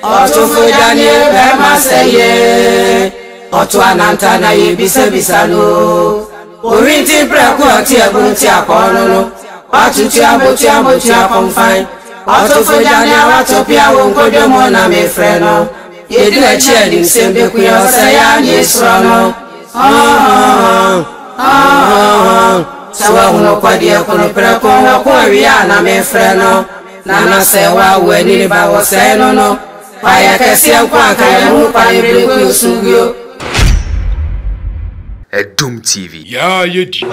Otofojani bema seye Otu ananta na yebisa bisano Orinti preku ati ebunti akono Atuti aboti akomfine Otofojani awatopia wonkodomo na mefreno Yedile chedi msembe kuya saya nyesrono Sawa uno kwa dia kono preku Kwa wiyana mefreno Nana sewa weni ni bawo seno no Paya kesi ya kwa kaya mupa ibili kuyusugyo Doom TV. Yeah, you do.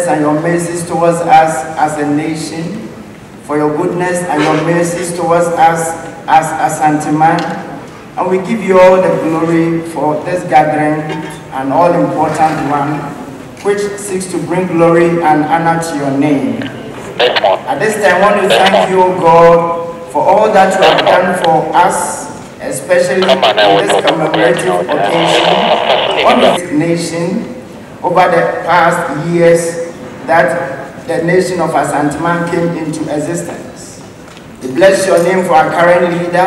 And your mercies towards us as a nation, for your goodness and your mercies towards us as Asantehene. And we give you all the glory for this gathering, an all-important one, which seeks to bring glory and honor to your name. At this time, I want to thank you, O God, for all that you have done for us, especially in this commemorative occasion on this nation over the past years that the nation of Asantehene came into existence. We bless your name for our current leader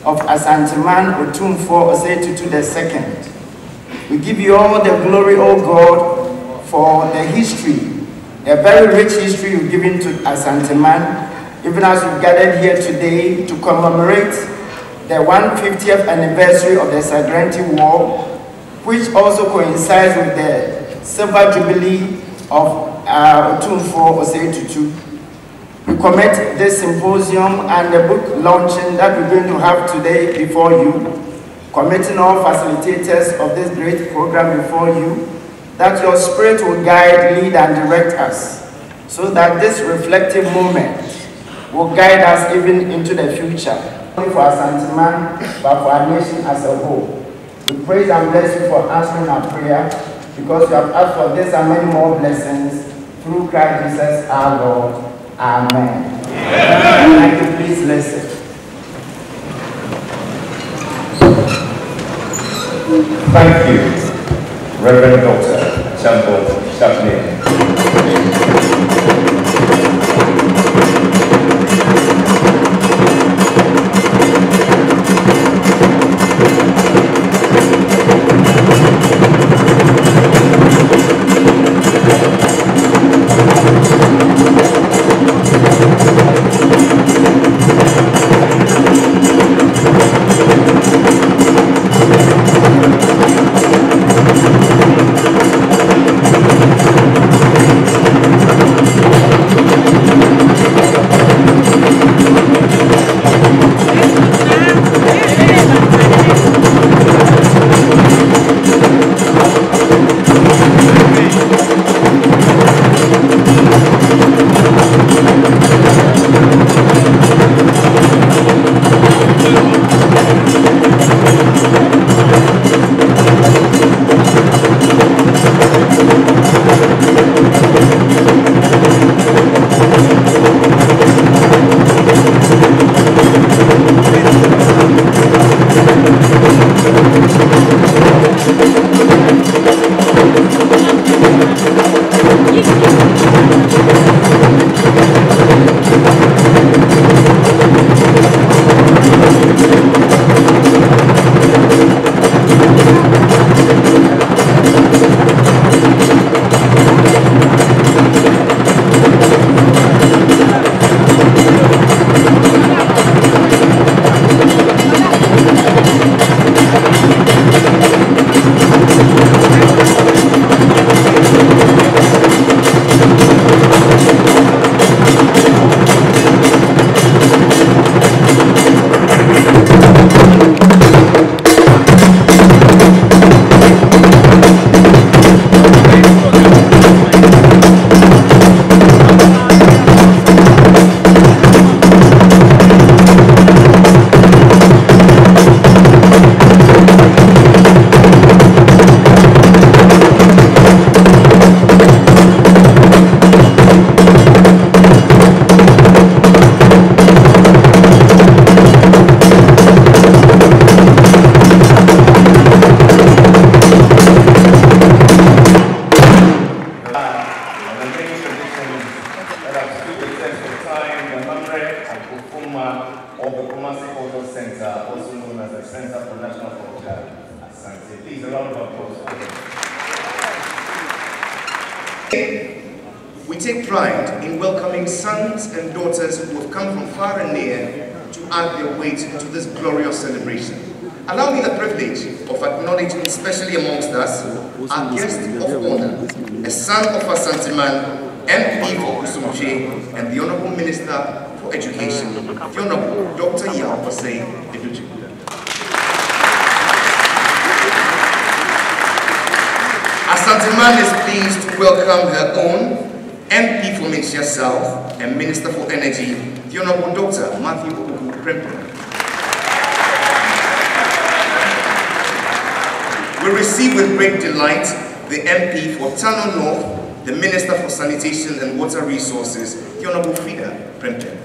of Asantehene, Otumfuo Osei-Tutu II. We give you all the glory, O God, for the history, a very rich history you've given to Asantehene, even as we've gathered here today to commemorate the 150th anniversary of the Sagrenti War, which also coincides with the Silver Jubilee of Otumfuo Osei-Tutu. We commit this symposium and the book launching that we're going to have today before you, committing all facilitators of this great program before you, that your spirit will guide, lead, and direct us, so that this reflective moment will guide us even into the future, not only for Asantehene, but for our nation as a whole. We praise and bless you for answering our prayer, because you have asked for this and many more blessings through Christ Jesus our Lord. Amen. Thank you. Please listen. Thank you, Reverend Dr. Chamber Chaplain. We take pride in welcoming sons and daughters who have come from far and near to add their weight to this glorious celebration. Allow me the privilege of acknowledging, especially amongst us, our guest of honor, a son of Asantehene, MP for Kusumche, and the Honorable Minister for Education, the Honorable Dr. Asantehene. Asantehene is pleased to welcome her own MP for Minshia South and Minister for Energy, the Honorable Dr. Matthew Prempeh. We receive with great delight the MP for Tano North, the Minister for Sanitation and Water Resources, the Honorable Frida Prempeh.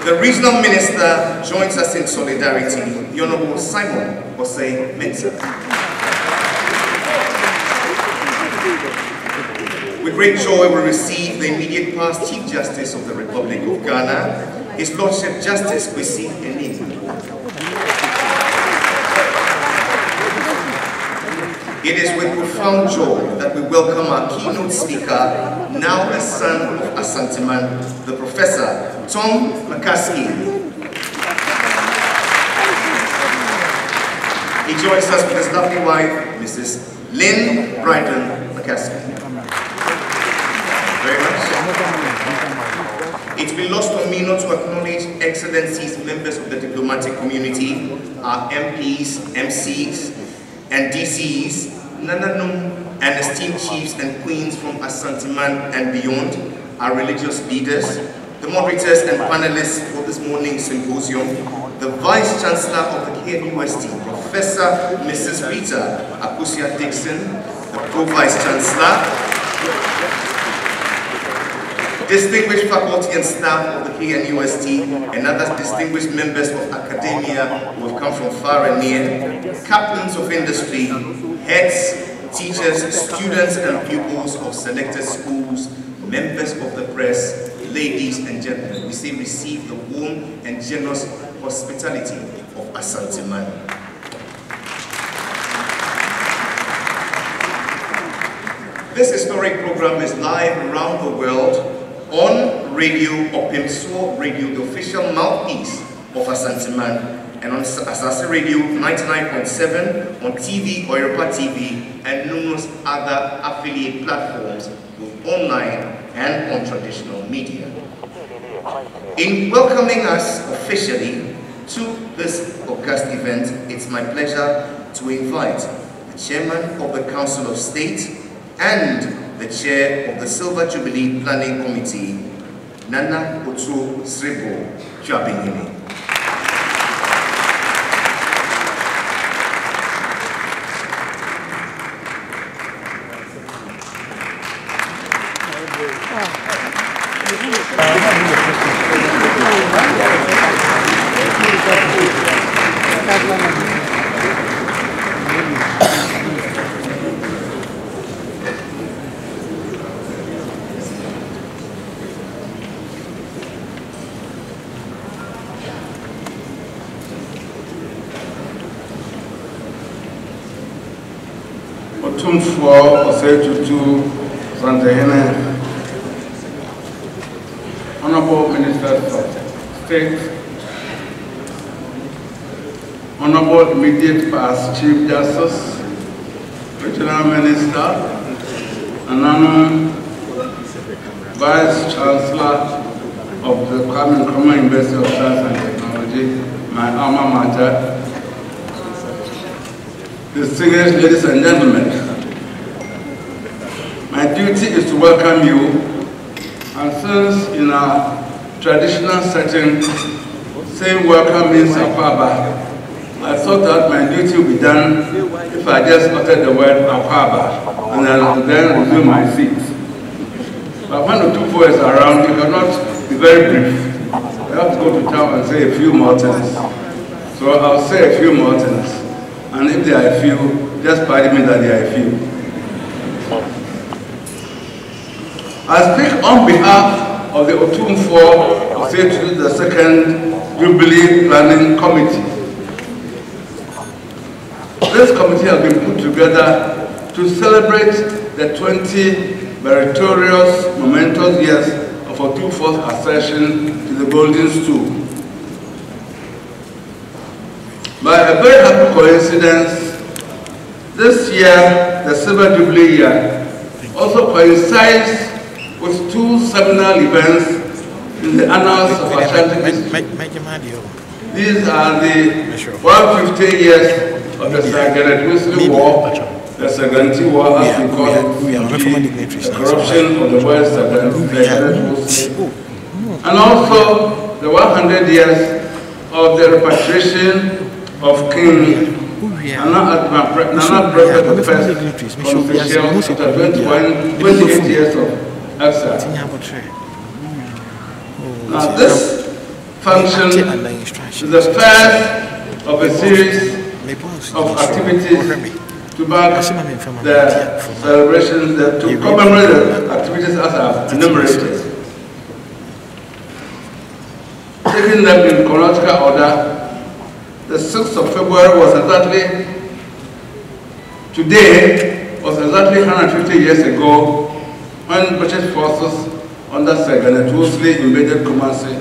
The Regional Minister joins us in solidarity, the Honorable Simon Jose Mensah. With great joy, we receive the immediate past Chief Justice of the Republic of Ghana, His Lordship Justice Kwesi Enim. It is with profound joy that we welcome our keynote speaker, now a son of Asantehene, the Professor Tom McCaskey. He joins us with his lovely wife, Mrs. Lynn Bryden McCaskey. Very much. It's been lost on me not to acknowledge Excellencies, members of the diplomatic community, our MPs, MCs, and DCs, Nananum, and esteemed chiefs and queens from Asantehene and beyond, our religious leaders, the moderators and panelists for this morning's symposium, the Vice Chancellor of the KNUST, Professor Mrs. Rita Akusia Dixon, the Pro-Vice Chancellor, distinguished faculty and staff of the KNUST, and other distinguished members of academia who have come from far and near, captains of industry, heads, teachers, students and pupils of selected schools, members of the press, ladies and gentlemen, we say receive the warm and generous hospitality of Asantehene. This historic program is live around the world on Radio Opimso Radio, the official mouthpiece of Asantehene, and on Asase Radio 99.7, on TV, Oyoropa TV, and numerous other affiliate platforms, both online and on traditional media. In welcoming us officially to this august event, it's my pleasure to invite the Chairman of the Council of State and the Chair of the Silver Jubilee Planning Committee, Nana Otu Sribo Jabingini. For Osetutu Asantehene, Honorable Ministers of State, Honorable Immediate Past Chief Justice, Regional Minister, and Vice Chancellor of the Kwame Nkrumah University of Science and Technology, my alma mater, distinguished ladies and gentlemen, my duty is to welcome you, and since in our traditional setting, saying welcome means Akwaba, I thought that my duty would be done if I just uttered the word Akwaba, and then resume my seat. But when the 2-4 is around, you cannot be very brief. I have to go to town and say a few more things. So I'll say a few more things. And if there are a few, just pardon me that there are a few. I speak on behalf of the Otumfuo Osetu the Second Jubilee Planning Committee. This committee has been put together to celebrate the 20 meritorious, momentous years of Otumfuo's accession to the Golden Stool. By a very happy coincidence, this year, the Silver Jubilee year, also coincides with two seminal events in the annals of Ashanti history. These are the 150 years of the Sageret War, the Saganti War, as we call it, the corruption of the West Sageret, and also the 100 years of the repatriation of King Nana Prefect the First from Seychelles after 28 years of exile. Now this function is the first of a series of activities to back the celebrations, to commemorate the activities as I've enumerated. Taking them in chronological order, the 6th of February was exactly, today was exactly 150 years ago when British forces under Saganет invaded Kumasi,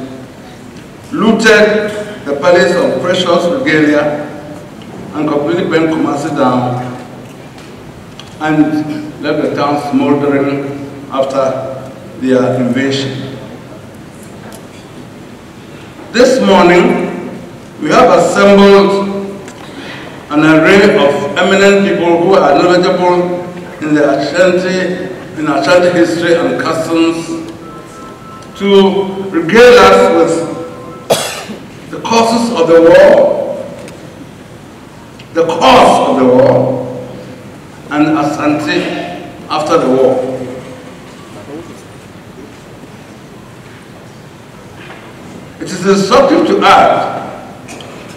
looted the palace of precious regalia, and completely burned Kumasi down, and left the town smoldering after their invasion. This morning, we have assembled an array of eminent people who are knowledgeable in the Ashanti history and customs to regale us with the causes of the war, the cause of the war, and Asante after the war. is instructive to add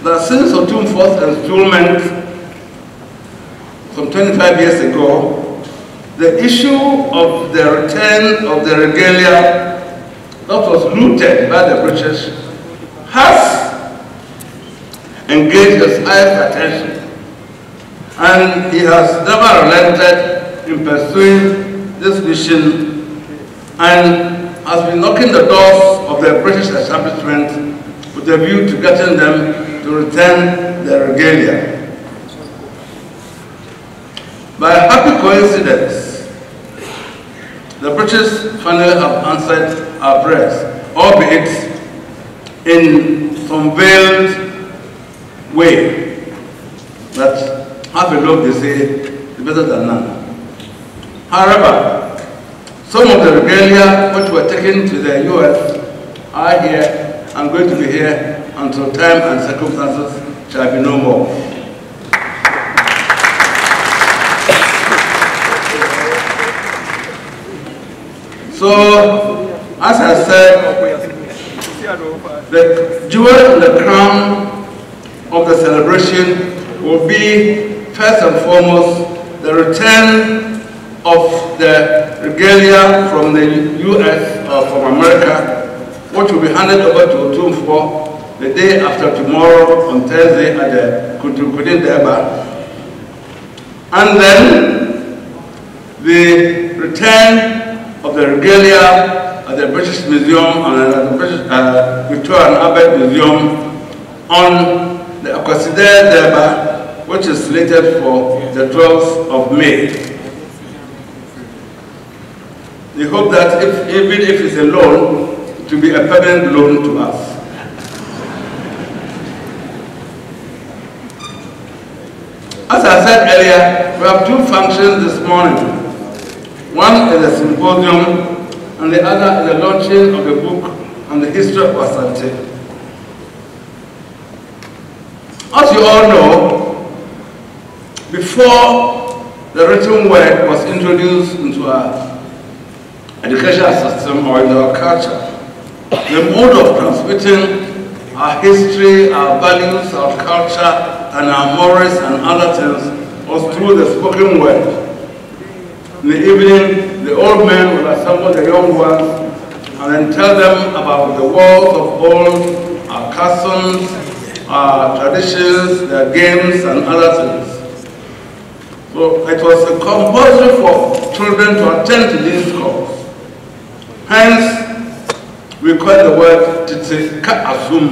that since Otumfuo's installment some 25 years ago, the issue of the return of the regalia that was looted by the British has engaged his highest attention, and he has never relented in pursuing this mission and has been knocking the doors of the British establishment with a view to getting them to return their regalia. By a happy coincidence, the British finally have answered our prayers, albeit in some veiled way that half a loaf, they say, is better than none. However, some of the regalia which were taken to the US are here and going to be here until time and circumstances shall be no more. So, as I said, the jewel in the crown of the celebration will be, first and foremost, the return of the regalia from the US or from America, which will be handed over to Otumfuo the day after tomorrow on Thursday at the Kutukudin Deba. And then the return of the regalia at the British Museum and at the British Victoria and Albert Museum on the Akwasider Deba, which is slated for the 12th of May. We hope that even if it's a loan, it will be a permanent loan to us. As I said earlier, we have two functions this morning. One is a symposium, and the other is the launching of a book on the history of Asante. As you all know, before the written word was introduced into our educational system or in our culture, the mode of transmitting our history, our values, our culture, and our morals and other things was through the spoken word. In the evening, the old men would assemble the young ones and then tell them about the wars of old, our customs, our traditions, their games, and other things. So it was a compulsory for children to attend to these calls. Hence, we call the word Tite Asum.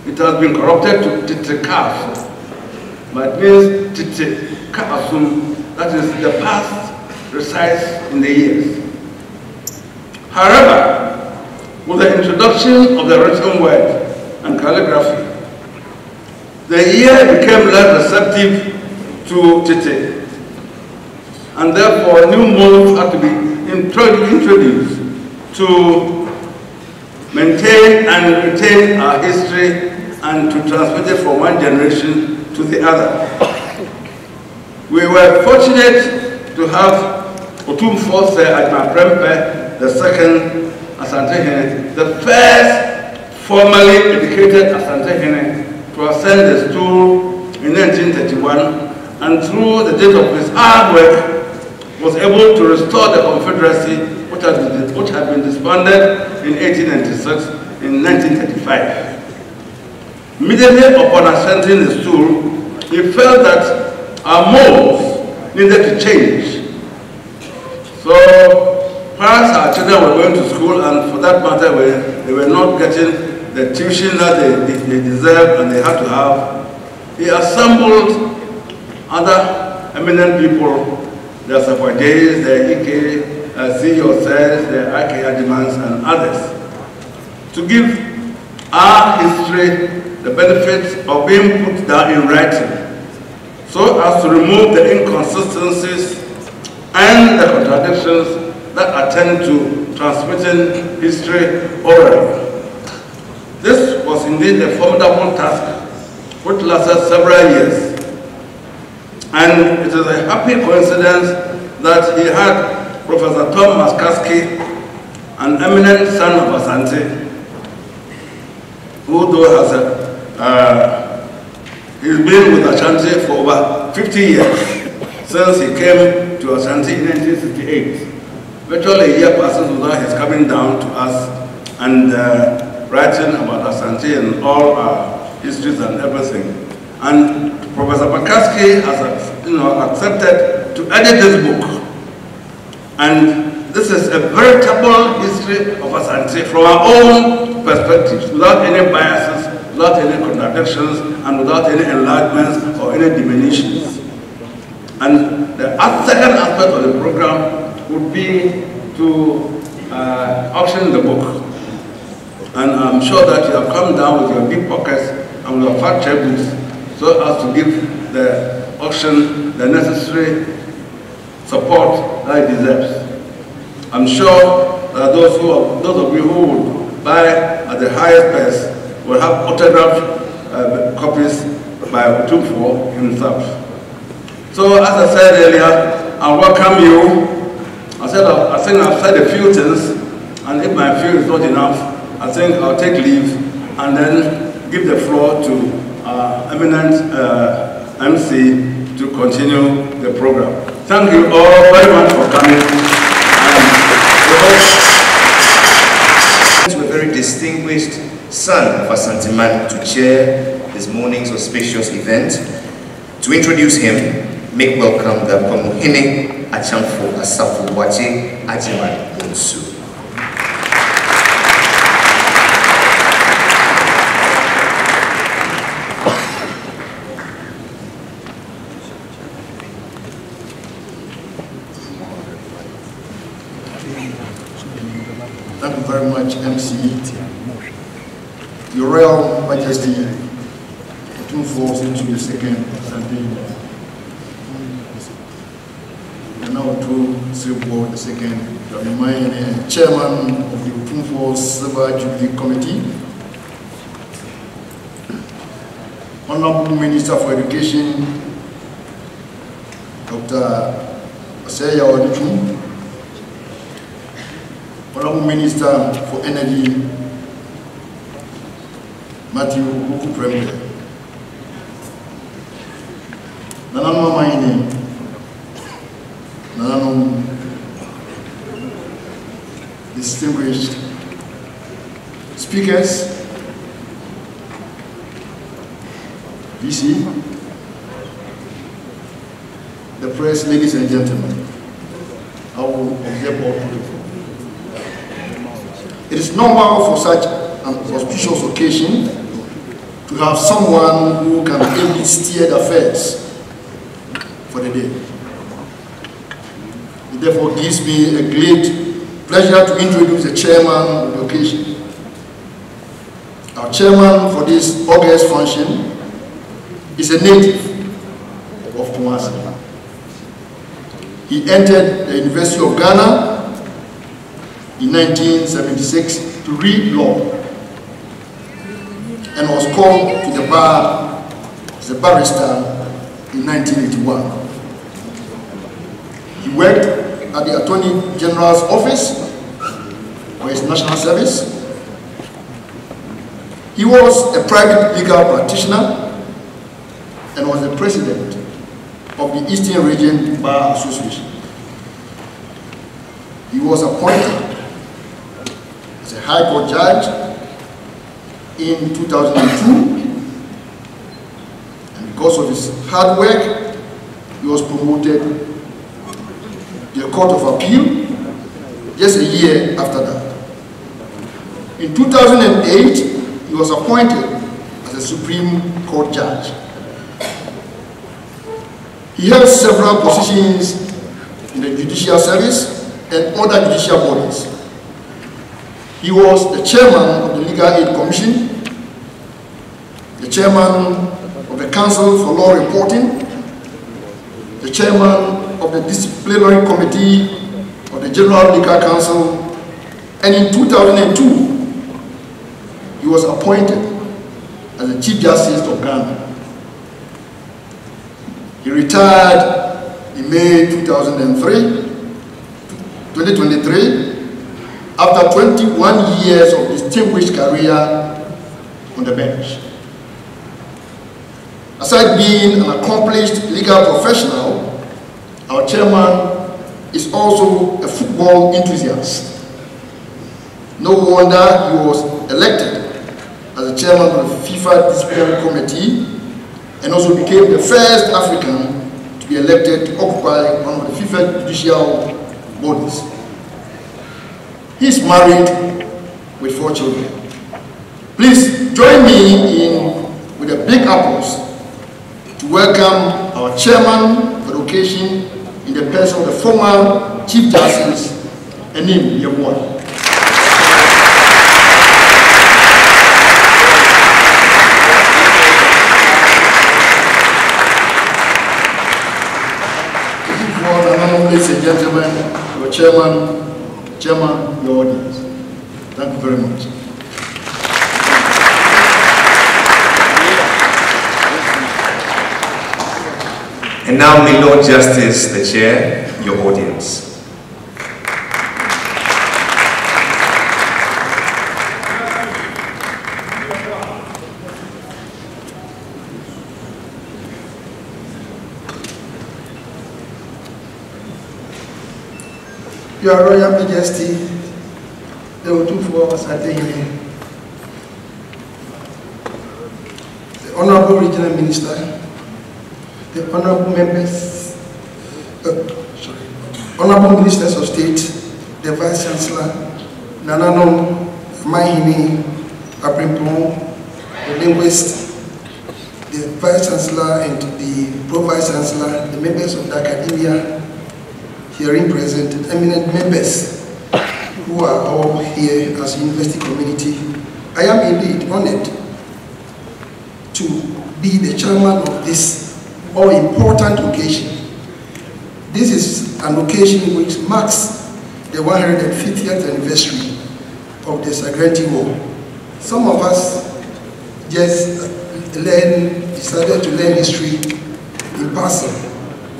It has been corrupted to Tite Asum, but it means Tite Asum. That is, the past resides in the years. However, with the introduction of the written word and calligraphy, the year became less receptive to Tite, and therefore new modes had to be introduced to maintain and retain our history and to transmit it from one generation to the other. We were fortunate to have Otumfuo Admaprempe II Asantehene, the first formally educated Asantehene to ascend the stool in 1931, and through the date of his hard work was able to restore the Confederacy which had been disbanded in 1896 in 1935. Immediately upon ascending the stool, he felt that our modes needed to change. So perhaps our children were going to school, and for that matter, they were not getting the tuition that they deserved and they had to have. He assembled other eminent people, the Safajays, the Ike, CEO says, the Ike Adimans, and others, to give our history the benefit of being put down in writing, so as to remove the inconsistencies and the contradictions that attend to transmitting history orally. This was indeed a formidable task which lasted several years, and it is a happy coincidence that he had Professor Tom Maskaski, an eminent son of Asante, who though has he's been with Ashanti for over 50 years, since he came to Ashanti in 1968. Virtually a year passes without his coming down to us and writing about Asante and all our histories and everything. And Professor Pakaski has accepted to edit this book. And this is a veritable history of Asante from our own perspectives, without any biases, without any contradictions, and without any enlargements or any diminutions. And the second aspect of the program would be to auction the book. And I'm sure that you have come down with your deep pockets and with your fat checkbooks so as to give the auction the necessary support that it deserves. I'm sure that those of you who would buy at the highest price will have autographed copies by Otumfuo himself. So as I said earlier, I welcome you. I think I've said a few things, and if my few is not enough, I think I'll take leave and then give the floor to our eminent MC to continue the program. Thank you all very much for coming. To a very distinguished son of Asantehene to chair this morning's auspicious event. To introduce him, make welcome the Apologists Achamfo Asafo Wache Ajiman Bonsu. Thank you very much, MC. Your Royal Majesty, Otumfuo into the second Asantehene. And now to Silver the second, Chairman of the Otumfuo Silver Jubilee Committee, Honorable Minister for Education, Dr. Aseya Odichum, Honorable Minister for Energy, Matthew Huku-Prembe, Nanano Maine, Nanano distinguished speakers, VC, the press, ladies and gentlemen, I will observe all protocol. It is normal for such an auspicious occasion to have someone who can ably steer the affairs for the day. It therefore gives me a great pleasure to introduce the chairman of the occasion. Our chairman for this August function is a native of Kumasi. He entered the University of Ghana in 1976 to read law and was called to the bar as a barrister in 1981. He worked at the Attorney General's office for his national service. He was a private legal practitioner and was the president of the Eastern Region Bar Association. He was appointed as a High Court judge in 2002, and because of his hard work, he was promoted to the Court of Appeal just a year after that. In 2008, he was appointed as a Supreme Court judge. He held several positions in the judicial service and other judicial bodies. He was the chairman of the Legal Aid Commission, the chairman of the Council for Law Reporting, the chairman of the Disciplinary Committee of the General Legal Council, and in 2002, he was appointed as the Chief Justice of Ghana. He retired in May 2023, after 21 years of distinguished career on the bench. Aside being an accomplished legal professional, our chairman is also a football enthusiast. No wonder he was elected as the chairman of the FIFA Disciplinary Committee and also became the first African to be elected to occupy one of the FIFA judicial bodies. He is married with 4 children. Please join me with a big applause to welcome our chairman for the occasion in the person of the former Chief Justice, Enim Yeboah. Ladies and gentlemen, your chairman, your audience. Thank you very much. And now, my Lord Justice, the Chair, your audience. Your Royal Majesty, the Otufo Asantehene, the Honorable Regional Minister, the Honorable Members, Honorable Ministers of State, the Vice Chancellor, Nananom, Mahini, Abrimpon, the linguist, the Vice Chancellor and the Pro-Vice Chancellor, the members of the academia, hearing present, eminent members who are all here as a university community. I am indeed honored to be the chairman of this all-important occasion. This is an occasion which marks the 150th anniversary of the Sagrenti War. Some of us just decided to learn history in passing.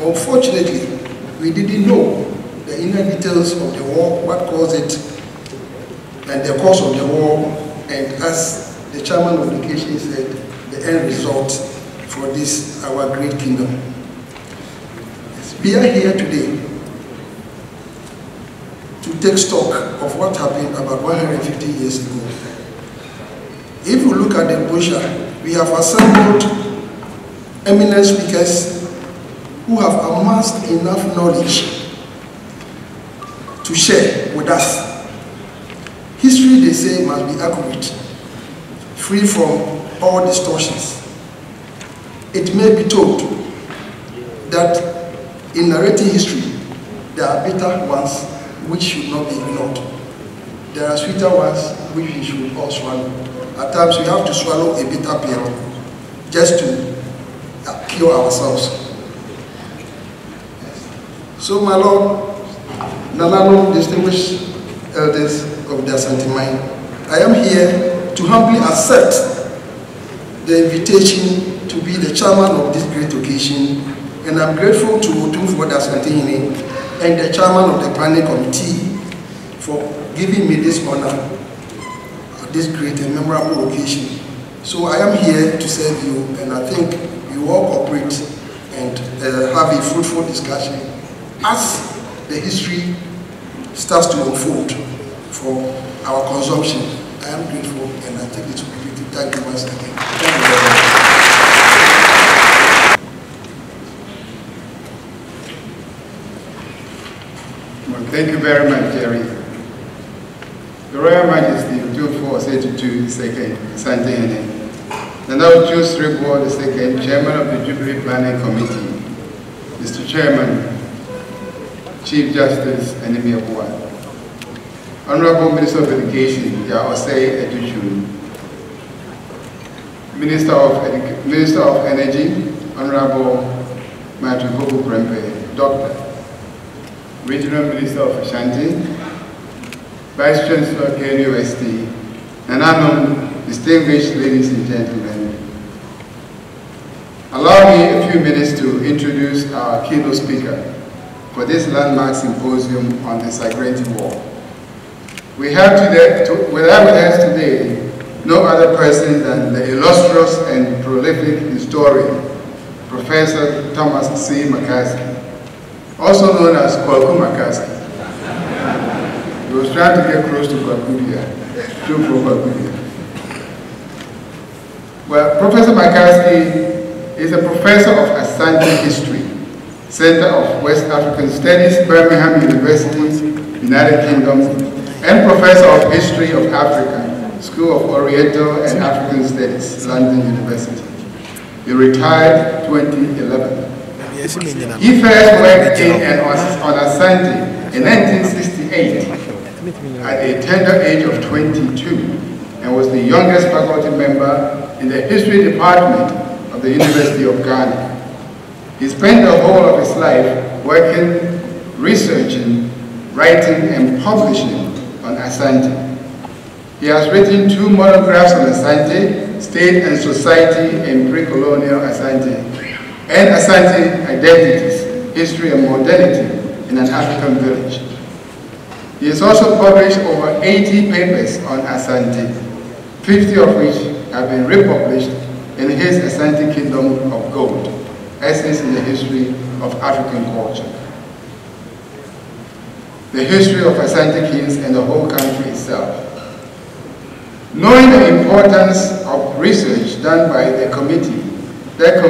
Unfortunately, we didn't know the inner details of the war, what caused it, and the cause of the war, and as the chairman of the occasion said, the end result for this, our great kingdom. We are here today to take stock of what happened about 150 years ago. If we look at the brochure, we have assembled eminent speakers who have amassed enough knowledge to share with us. History, they say, must be accurate, free from all distortions. It may be told that in narrating history, there are bitter ones which should not be ignored. There are sweeter ones which we should all swallow. At times we have to swallow a bitter pill just to cure ourselves. So, my Lord, Nanano, distinguished elders of the Asantehene, I am here to humbly accept the invitation to be the chairman of this great occasion, and I'm grateful to Otufo Asantehene and the chairman of the planning committee for giving me this honor at this great and memorable occasion. So I am here to serve you, and I think you all cooperate and have a fruitful discussion as the history starts to unfold for our consumption. I am grateful, and I take this opportunity to thank you once again. Thank you very much. Well, thank you very much, Jerry. The Royal Majesty Otufo II Asantehene, the now Juice Reward II, Chairman of the Jubilee Planning Committee, Mr. Chairman, Chief Justice Enim Yeboah, Honorable Minister of Education, Yaosei Educhu, Minister of Energy, Honorable Matthew Bobo Prempe, Doctor, Regional Minister of Ashanti, Vice Chancellor KNUST, Nananom, distinguished ladies and gentlemen. Allow me a few minutes to introduce our keynote speaker for this landmark symposium on the Sagrenti War. We have with us today no other person than the illustrious and prolific historian, Professor Thomas C. McCaskey, also known as Kwaku McCaskey. He was trying to get close to Kwakudia, Well, Professor McCaskey is a professor of Asante history, Center of West African Studies, Birmingham University, United Kingdom, and Professor of History of Africa, School of Oriental and African Studies, London University. He retired 2011. He first worked in and on Asante in 1968 at a tender age of 22 and was the youngest faculty member in the History Department of the University of Ghana. He spent the whole of his life working, researching, writing, and publishing on Asante. He has written 2 monographs on Asante, State and Society in Pre-Colonial Asante, and Asante Identities, History and Modernity in an African Village. He has also published over 80 papers on Asante, 50 of which have been republished in his Asante Kingdom of Gold, Essays in the History of African Culture. The history of Asante Kings and the whole country itself. Knowing the importance of research done by the committee that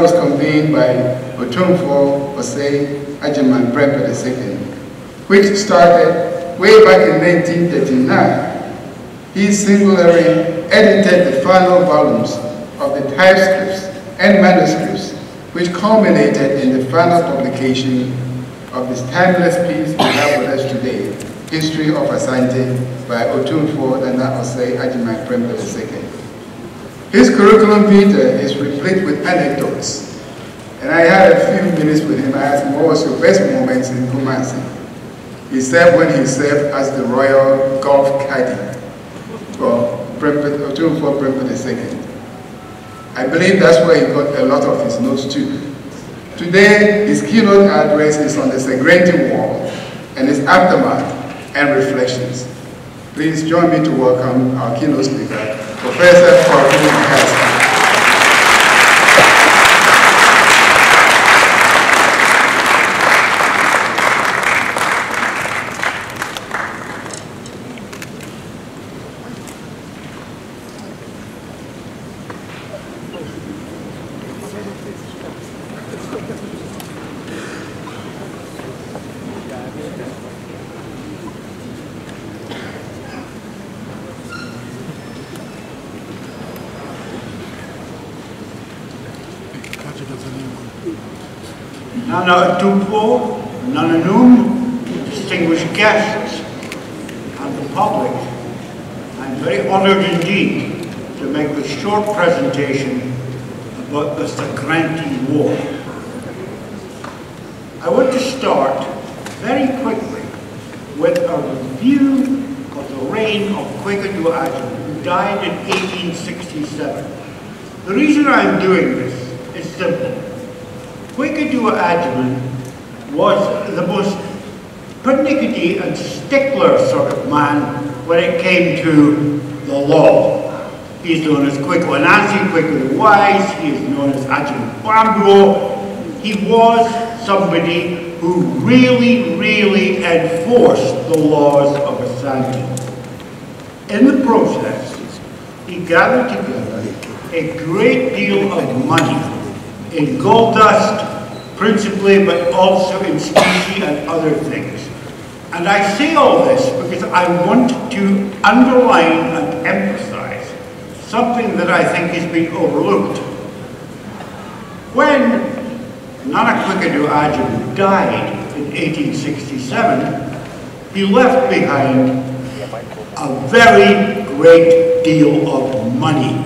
was convened by Otumfuo Osei Agyemang Prempeh II, which started way back in 1939, he singularly edited the final volumes of the typescripts and manuscripts, which culminated in the final publication of this timeless piece we have with us today, History of Asante by Otumfuo Osei Agyemang Prempeh II. His curriculum vitae is replete with anecdotes, and I had a few minutes with him. I asked him, what was your best moments in Kumasi? He said when he served as the royal golf caddy for Otumfuo Prempeh II. I believe that's where he got a lot of his notes too. Today, his keynote address is on the Segrenti War and its aftermath and reflections. Please join me to welcome our keynote speaker, Professor Kwaku McCaskey. Nana Otumfuo, Nana Noom, distinguished guests, and the public, I'm very honored indeed to make a short presentation about the Segrenti War. I want to start very quickly with a review of the reign of Kwegadu Agyemang, who died in 1867. The reason I'm doing this is simple. Kwegadu Agyemang was the most pernickety and stickler sort of man when it came to the law. He is known as Kwegadu Anansi, Kwegadu the Wise, he is known as Agyemang Kwambo. He was somebody who really enforced the laws of Asante. In the process, he gathered together a great deal of money in gold dust, principally, but also in specie and other things. And I say all this because I want to underline and emphasize something that I think has been overlooked. When Nana Kwegadu Agyemang died in 1867, he left behind a very great deal of money.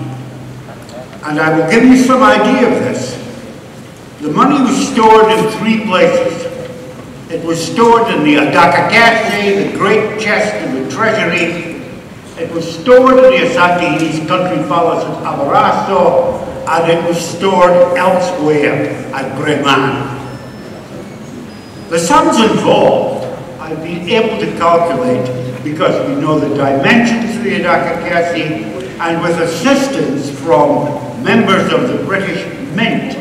And I will give you some idea of this. The money was stored in 3 places. It was stored in the Adakakase, the great chest in the treasury. It was stored in the Asantehene's country palace at Abaraso, and it was stored elsewhere at Breman. The sums involved, I've been able to calculate, because we know the dimensions of the Adakakase, and with assistance from members of the British Mint,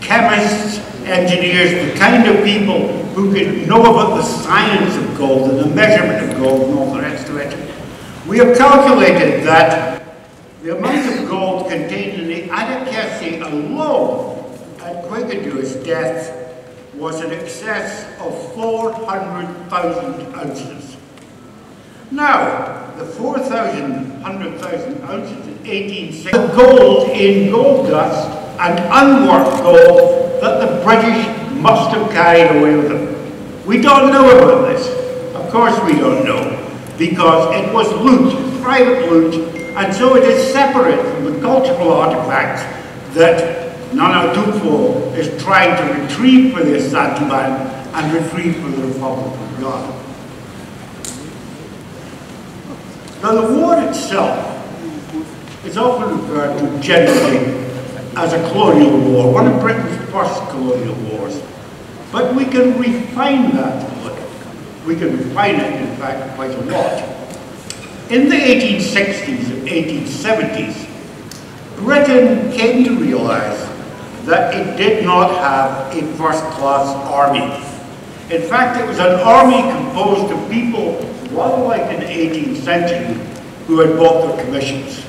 chemists, engineers, the kind of people who could know about the science of gold and the measurement of gold and all the rest of it, we have calculated that the amount of gold contained in the Adakessi alone at Quigadua's death was in excess of 400,000 ounces. Now, the 100,000 ounces in 1860, gold in gold dust and unworked gold that the British must have carried away with them. We don't know about this. Of course we don't know, because it was loot, private loot, and so it is separate from the cultural artifacts that Nana Tufo is trying to retrieve for the Asantehene and retrieve for the Republic of Ghana. Now the war itself is often referred to generally as a colonial war, one of Britain's first colonial wars. But we can refine that a little. We can refine it, in fact, quite a lot. In the 1860s and 1870s, Britain came to realize that it did not have a first-class army. In fact, it was an army composed of people, rather like in the 18th century, who had bought their commissions.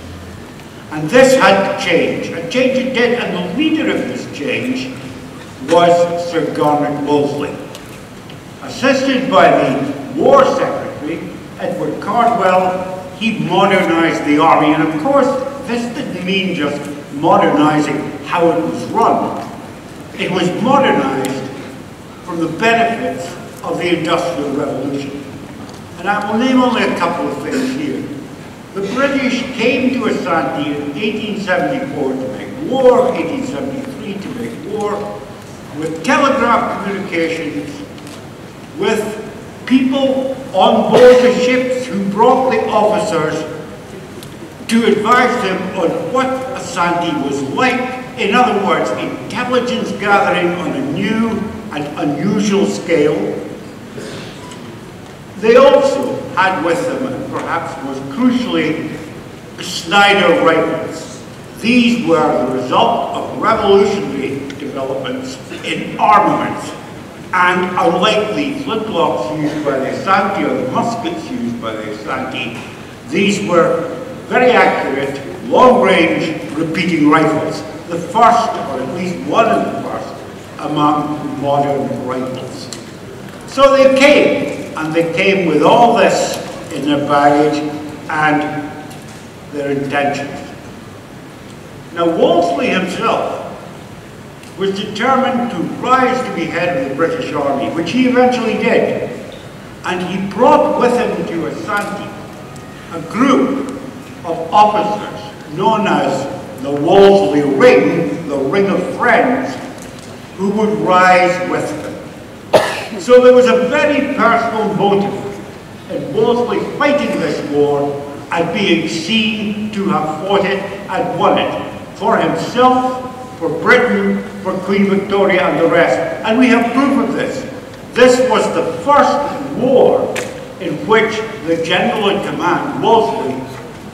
And this had to change. And change it did, and the leader of this change was Sir Garnet Wolseley. Assisted by the War Secretary, Edward Cardwell, he modernized the army. And of course, this didn't mean just modernizing how it was run. It was modernized from the benefits of the Industrial Revolution. And I will name only a couple of things here. The British came to Asante in 1874 to make war, 1873 to make war, with telegraph communications, with people on board the ships who brought the officers to advise them on what Asante was like. In other words, intelligence gathering on a new and unusual scale. They also had with them, and perhaps most crucially, Snyder rifles. These were the result of revolutionary developments in armaments, and unlike the flintlocks used by the Asante or the muskets used by the Asante, these were very accurate, long-range repeating rifles. The first, or at least one of the first, among modern rifles. So they came, and they came with all this in their baggage and their intentions. Now Wolseley himself was determined to rise to be head of the British Army, which he eventually did. And he brought with him to Asante a group of officers known as the Wolseley Ring, the Ring of Friends, who would rise with them. So there was a very personal motive in Wolseley fighting this war and being seen to have fought it and won it for himself, for Britain, for Queen Victoria and the rest. And we have proof of this. This was the first war in which the general in command, Wolseley,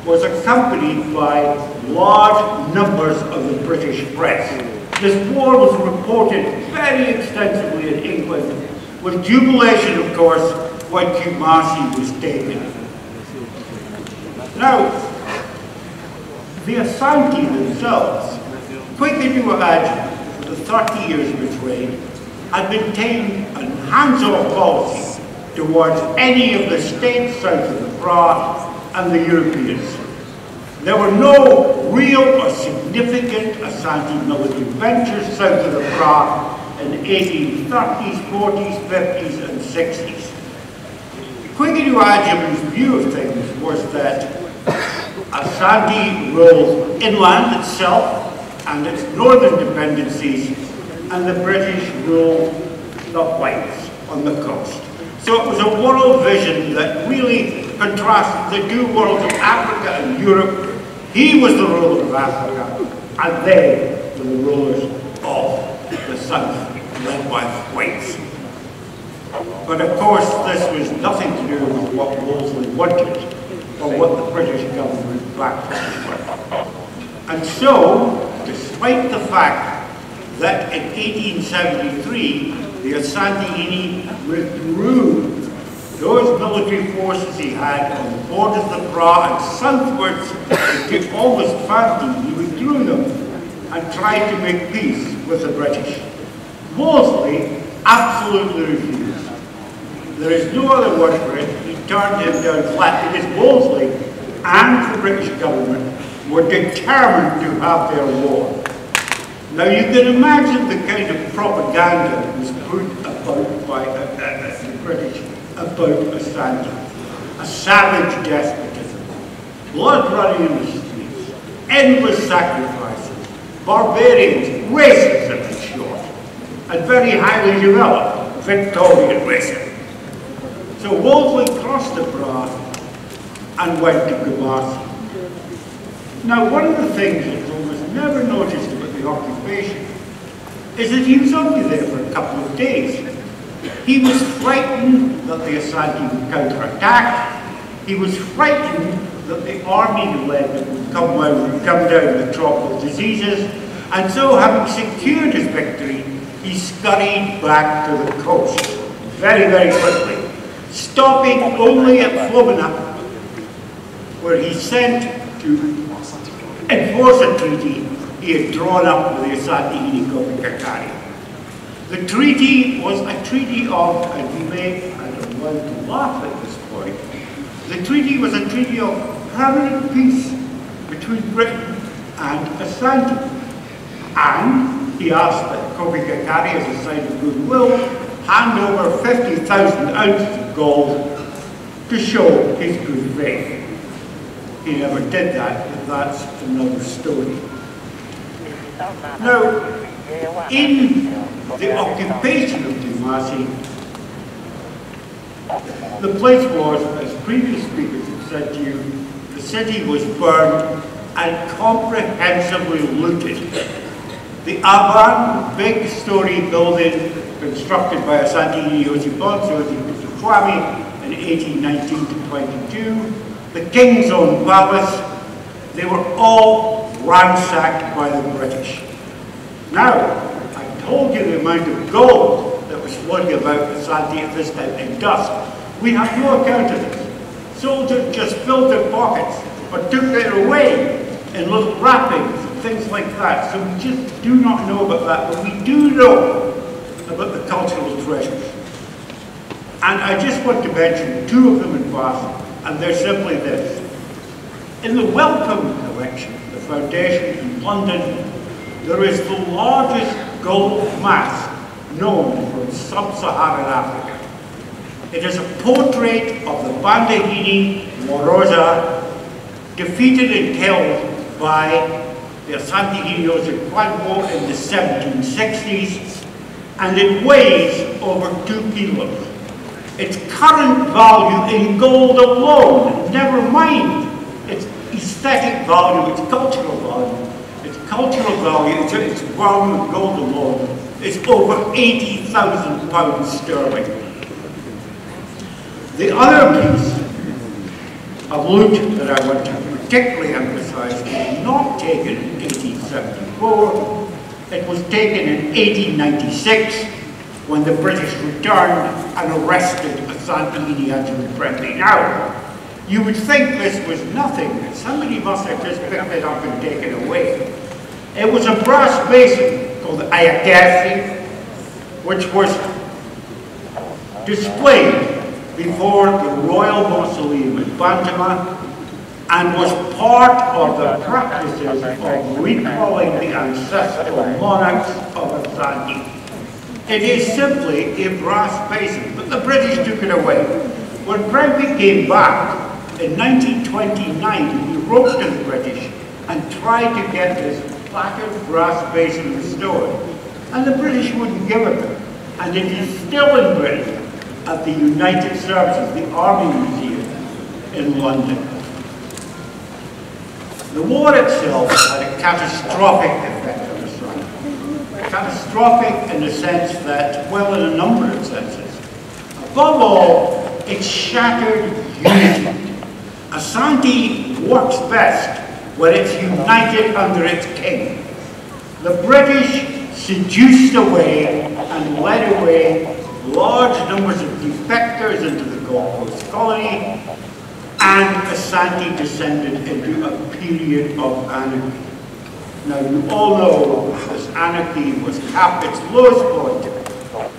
was accompanied by large numbers of the British press. This war was reported very extensively in England, with jubilation, of course, when Kumasi was taken. Now, the Asante themselves, Kwekidua Agyeman, for the 30 years of its reign, had maintained a hands-off policy towards any of the states south of the Fra and the Europeans. There were no real or significant Asante military ventures south of the Fra in the 1830s, 40s, 50s, and 60s. Kwekidua Agyeman's view of things was that Asante ruled inland itself and its northern dependencies, and the British ruled the whites on the coast. So it was a world vision that really contrasted the two worlds of Africa and Europe. He was the ruler of Africa, and they were the rulers of the south, led by the whites. But of course, this was nothing to do with what Wolseley wanted, or what the British government backed. And so, despite the fact that in 1873, the Asantehene withdrew those military forces he had on the borders of the Bra and southwards to almost Fanti, he withdrew them and tried to make peace with the British. Wolseley absolutely refused. There is no other word for it. He turned him down flat because Wolseley and the British government were determined to have their war. Now you can imagine the kind of propaganda that was put about by the British about Asante. A savage despotism, blood running in the streets, endless sacrifices, barbarians, racism in short, and very highly developed Victorian racism. So Wolseley crossed the Bra and went to Kumasi. Now one of the things that's almost never noticed about the occupation is that he was only there for a couple of days. He was frightened that the Asante would counterattack. He was frightened that the army he led would come down with tropical diseases. And so, having secured his victory, he scurried back to the coast very, very quickly, stopping only at Flomina, where he sent to enforce a treaty he had drawn up with the Asantehene Kakari. The treaty was a treaty of, and you may, I don't want to laugh at this point, the treaty was a treaty of permanent peace between Britain and Asante. And he asked that Kobe Kakari, as a sign of goodwill, hand over 50,000 ounces of gold to show his good faith. He never did that, but that's another story. Now, in the occupation of Kumasi, the place was, as previous speakers have said to you, the city was burned and comprehensively looted. The Aban, big story building constructed by Asantehene Osibonso Kwame in 1819 to 22, the King's Own Palace, they were all ransacked by the British. Now, I told you the amount of gold that was floating about Asante at this time in dust. We have no account of this. Soldiers just filled their pockets or took it away in little wrappings and things like that. So we just do not know about that, but we do know about the cultural treasures. And I just want to mention two of them in passing, and they're simply this. In the Wellcome Collection, the foundation in London, there is the largest gold mask known from sub-Saharan Africa. It is a portrait of the Bandahini Moroza, defeated and killed by the Asantehene Osibonso in the 1760s, and it weighs over 2 kilos. Its current value in gold alone, never mind its aesthetic value, its cultural value, its value in gold alone is over 80,000 pounds sterling. The other piece of loot that I want to particularly emphasize was not taken in 1874, it was taken in 1896 when the British returned and arrested Asantehene Ajumprembi. Now, you would think this was nothing, that somebody must have just picked it up and taken it away. It was a brass basin called Ayakasi, which was displayed before the Royal Mausoleum in Bantama and was part of the practices of recalling the ancestral monarchs of Asante. It is simply a brass basin, but the British took it away. When Prembi came back in 1929, he wrote to the British and tried to get this battered brass basin restored. And the British wouldn't give it them. And it is still in Britain at the United Services, the Army Museum in London. The war itself had a catastrophic effect on Asante. Catastrophic in the sense that, well, in a number of senses. Above all, it shattered unity. Asante works best where it's united under its king. The British seduced away and led away large numbers of defectors into the Gold Coast colony, and Asante descended into a period of anarchy. Now, you all know this anarchy was at its lowest point,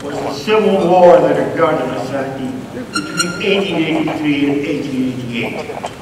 was the civil war that occurred in Asante between 1883 and 1888.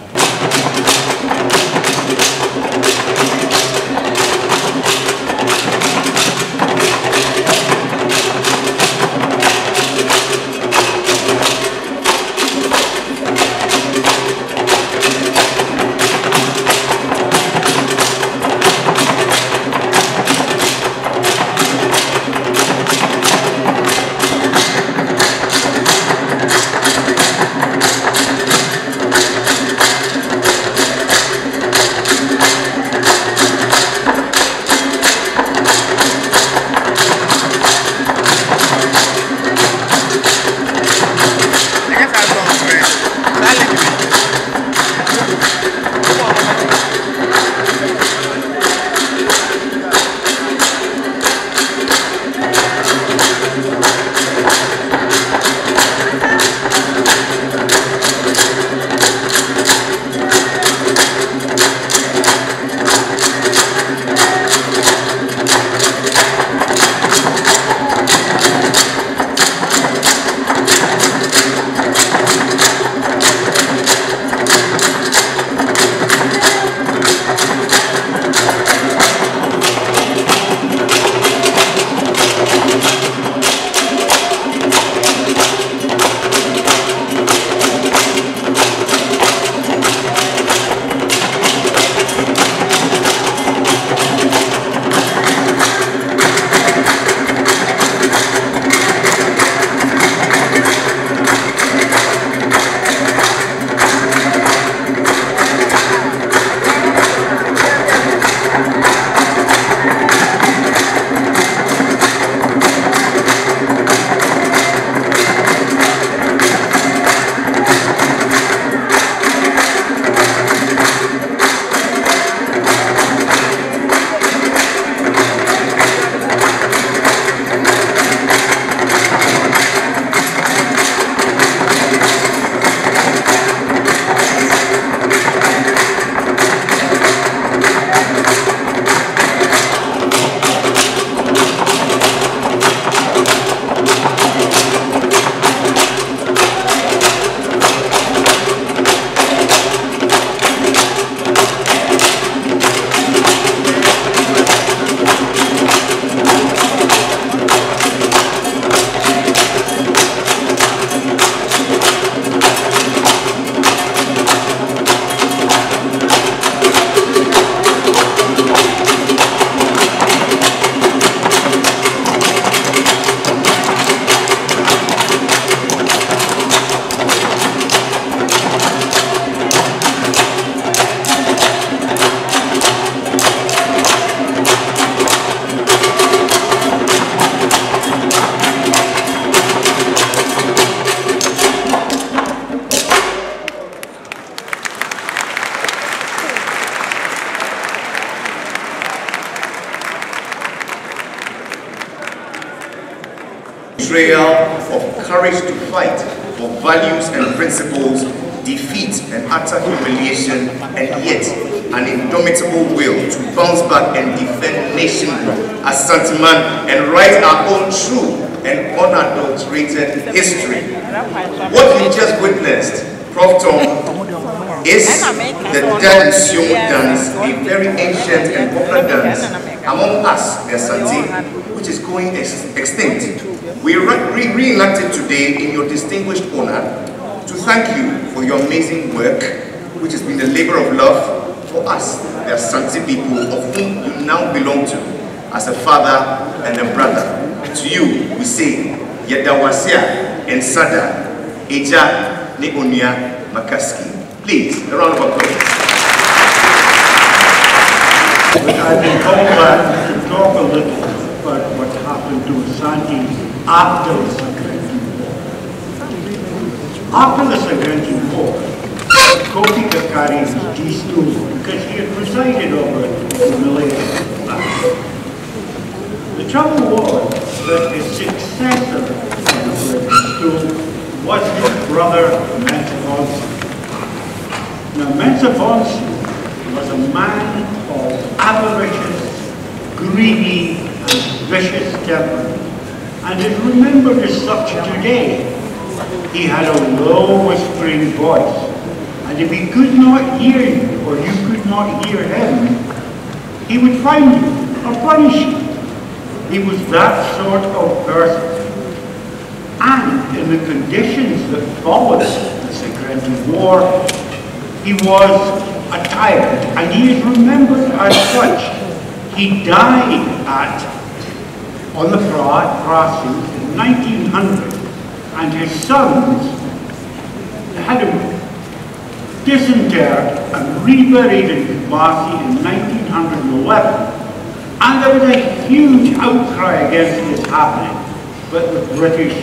Betrayal of courage to fight for values and principles, defeat and utter humiliation, and yet an indomitable will to bounce back and defend nationhood as Asantehene and write our own true and unadulterated history. What we just witnessed, Prof. Tom, is the Dansium dance, a very ancient and popular dance among us, the Asante, which is going extinct. We reenact it today in your distinguished honor to thank you for your amazing work, which has been a labor of love for us, the Asante people, of whom you now belong to, as a father and a brother. To you, we say, Yedawasia and Sada, Eja Neonia Makaski. Please, a round of applause. I've been called back to talk a little about what happened to Asante after the Asantehene War. After the Asantehene War, Kofi Kakari's G stool because he had presided over it for millennia. The trouble was that his successor on the British stool was his brother Mensafonsi. Now Mensafonsi was a man of avaricious, greedy, and vicious temper, and is remembered as such today. He had a low whispering voice, and if he could not hear you, or you could not hear him, he would find you or punish you. He was that sort of person. And in the conditions that followed the Second War, he was a tyrant, and he is remembered as such. He died on the Prasus in 1900, and his sons had him disinterred and reburied in Kumasi in 1911. And there was a huge outcry against this happening, but the British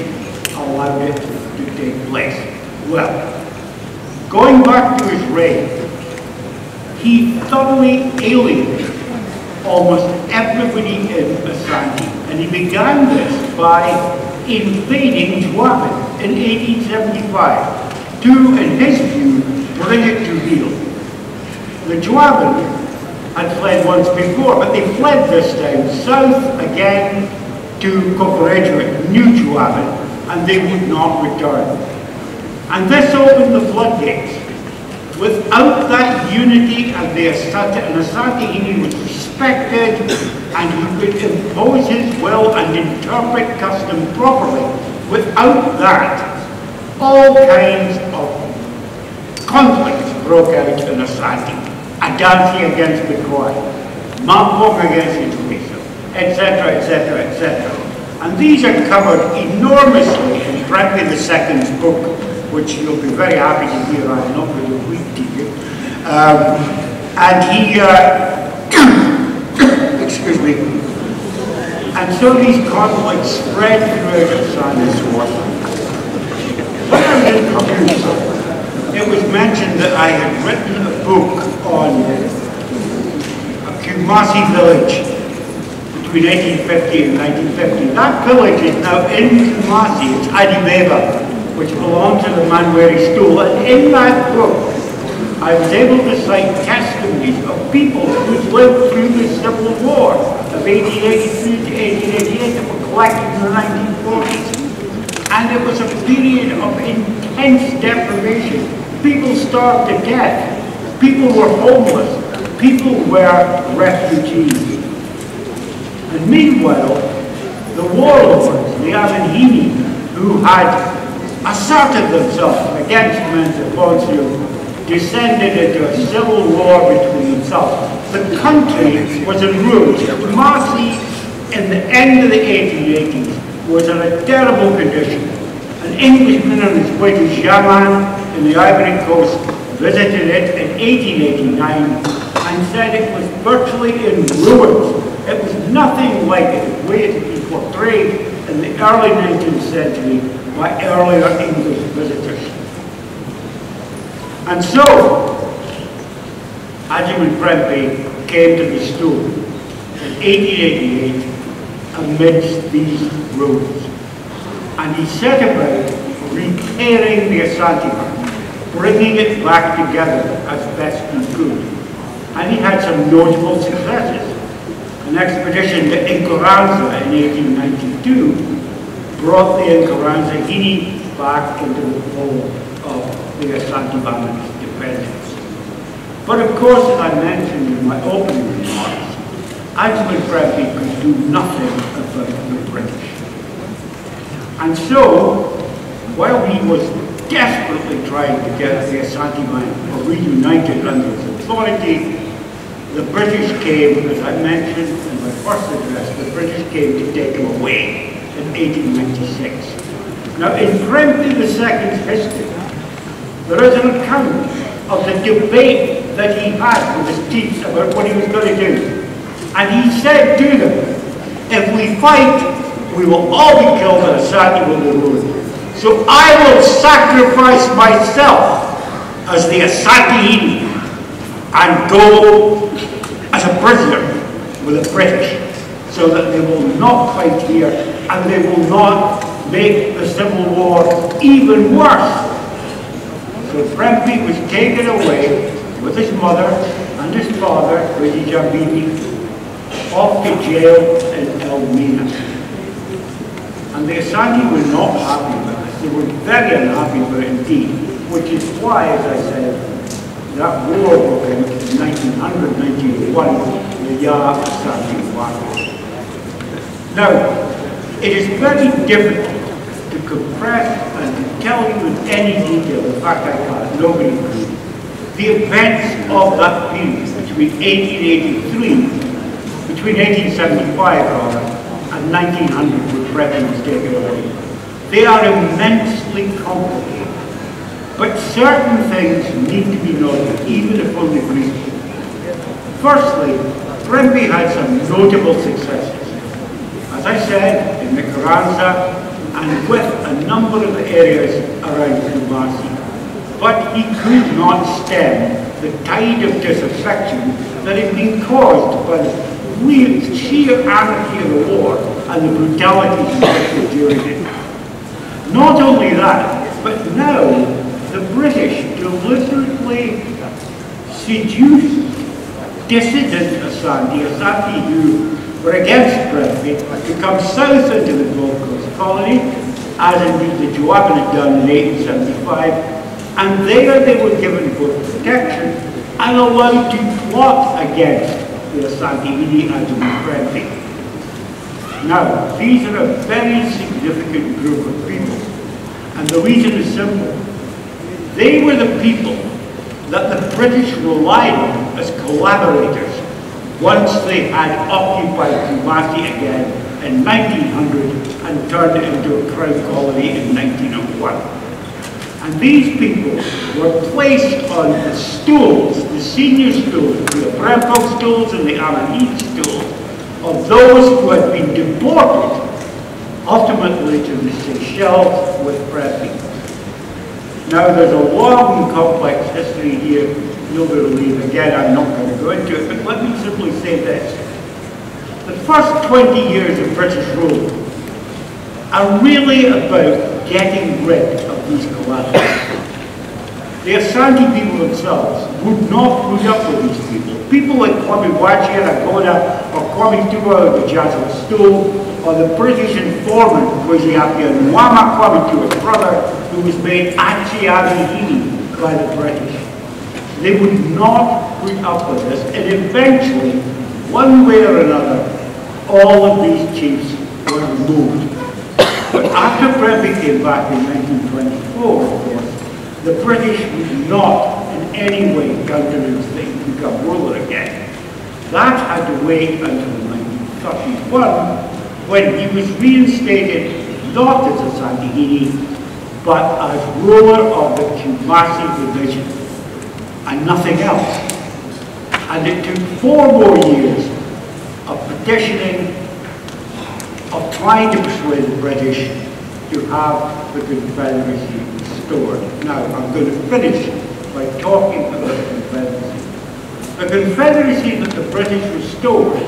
allowed it to take place. Well, going back to his reign, he thoroughly alienated almost everybody in Asante, and he began this by invading Juaben in 1875 to, in his view, bring it to heel. The Juaben had fled once before, but they fled this time south again to Kokorejo, New Juaben, and they would not return. And this opened the floodgates. Without that unity and the Asantehene was respected, and he could impose his will and interpret custom properly. Without that, all kinds of conflicts broke out in Asante. Adansi against Bikoi, Mampong against Ituisa, etc., etc., etc. And these are covered enormously in Prempeh II's book, which you'll be very happy to hear. I'm not going to read to you. And he, excuse me. And so these conflicts spread throughout Asante. When I was introduced, it was mentioned that I had written a book on a Kumasi village between 1850 and 1950. That village is now in Kumasi. It's Adibeba, which belonged to the Manweri stool. And in that book, I was able to cite testimonies of people who lived through the Civil War of 1883 to 1888 that were collected in the 1940s. And it was a period of intense deprivation. People starved to death. People were homeless. People were refugees. And meanwhile, the warlords, the Asantehene, who had asserted themselves against Mensafonsi, descended into a civil war between themselves. The country was in ruins. Kumasi, in the end of the 1880s, was in a terrible condition. An Englishman on his way to Jaman in the Ivory Coast visited it in 1889 and said it was virtually in ruins. It was nothing like the way it was portrayed in the early 19th century by earlier English visitors. And so, Hajiman Prempeh came to the stool in 1888 amidst these ruins. And he set about repairing the Asantehene, bringing it back together as best he could. And he had some notable successes. An expedition to Nkoranza in 1892 brought the Nkoranzahene back into the fold of the Asantehene independence. But of course, as I mentioned in my opening remarks, Hajiman Prempeh could do nothing about the British. And so, while he was desperately trying to get the Asantehene reunited under his authority, the British came, as I mentioned in my first address, the British came to take him away in 1896. Now, in Prempeh II's history, there is an account of the debate that he had with his chiefs about what he was going to do. And he said to them, if we fight, we will all be killed and Asante will be ruined. So I will sacrifice myself as the Asantehene and go as a prisoner with the British, so that they will not fight here and they will not make the Civil War even worse. So Prempeh was taken away with his mother and his father, British Abidi, off to jail in Elmina. And the Asante were not happy with this. They were very unhappy with it indeed, which is why, as I said, that war broke out in 1901, the Ya Asante War. Now, it is very difficult to compress and to tell you in any detail, in fact I can't, nobody can, the events of that period between 1883, between 1875 rather, and 1900 when Prempeh was taken away. They are immensely complicated, but certain things need to be noted, even if only briefly. Firstly, Prempeh had some notable successes. As I said, in the Carranza and with a number of areas around Kumasi. But he could not stem the tide of disaffection that had been caused by the real sheer anarchy of the war and the brutality inflicted during it. Not only that, but now the British deliberately seduced dissident Asante who were against Prempeh to come south into the Gold Coast colony, as indeed the Jawaban had done in 1875, and there they were given both protection and allowed to plot against the Asantehene and the Prempeh. Now, these are a very significant group of people, and the reason is simple. They were the people that the British relied on as collaborators once they had occupied Kumasi again in 1900 and turned it into a crown colony in 1901. And these people were placed on the stools, the senior stools, the Prempeh stools and the Amanid stools, of those who had been deported, ultimately to the Seychelles with Prempeh. Now there's a long and complex history here. Nobody will leave again, I'm not going to go into it, but let me simply say this. The first 20 years of British rule are really about getting rid of these collaborators. The Asante people themselves would not put up with these people. People like Kwame Wachi and Agoda, or Kwame Tuba of the Jazz Stool, or the British informant, Kwesi Appiah Nwama Kwame Tuba's brother, who was made Asantehene by the British. They would not put up with this, and eventually, one way or another, all of these chiefs were removed. But after Prempeh came back in 1924, of course, the British would not in any way countenance that he could become ruler again. That had to wait until 1931, when he was reinstated not as Asantehene, but as ruler of the Kumasi division, and nothing else. And it took 4 more years of petitioning, of trying to persuade the British to have the Confederacy restored. Now, I'm going to finish by talking about the Confederacy. The Confederacy that the British restored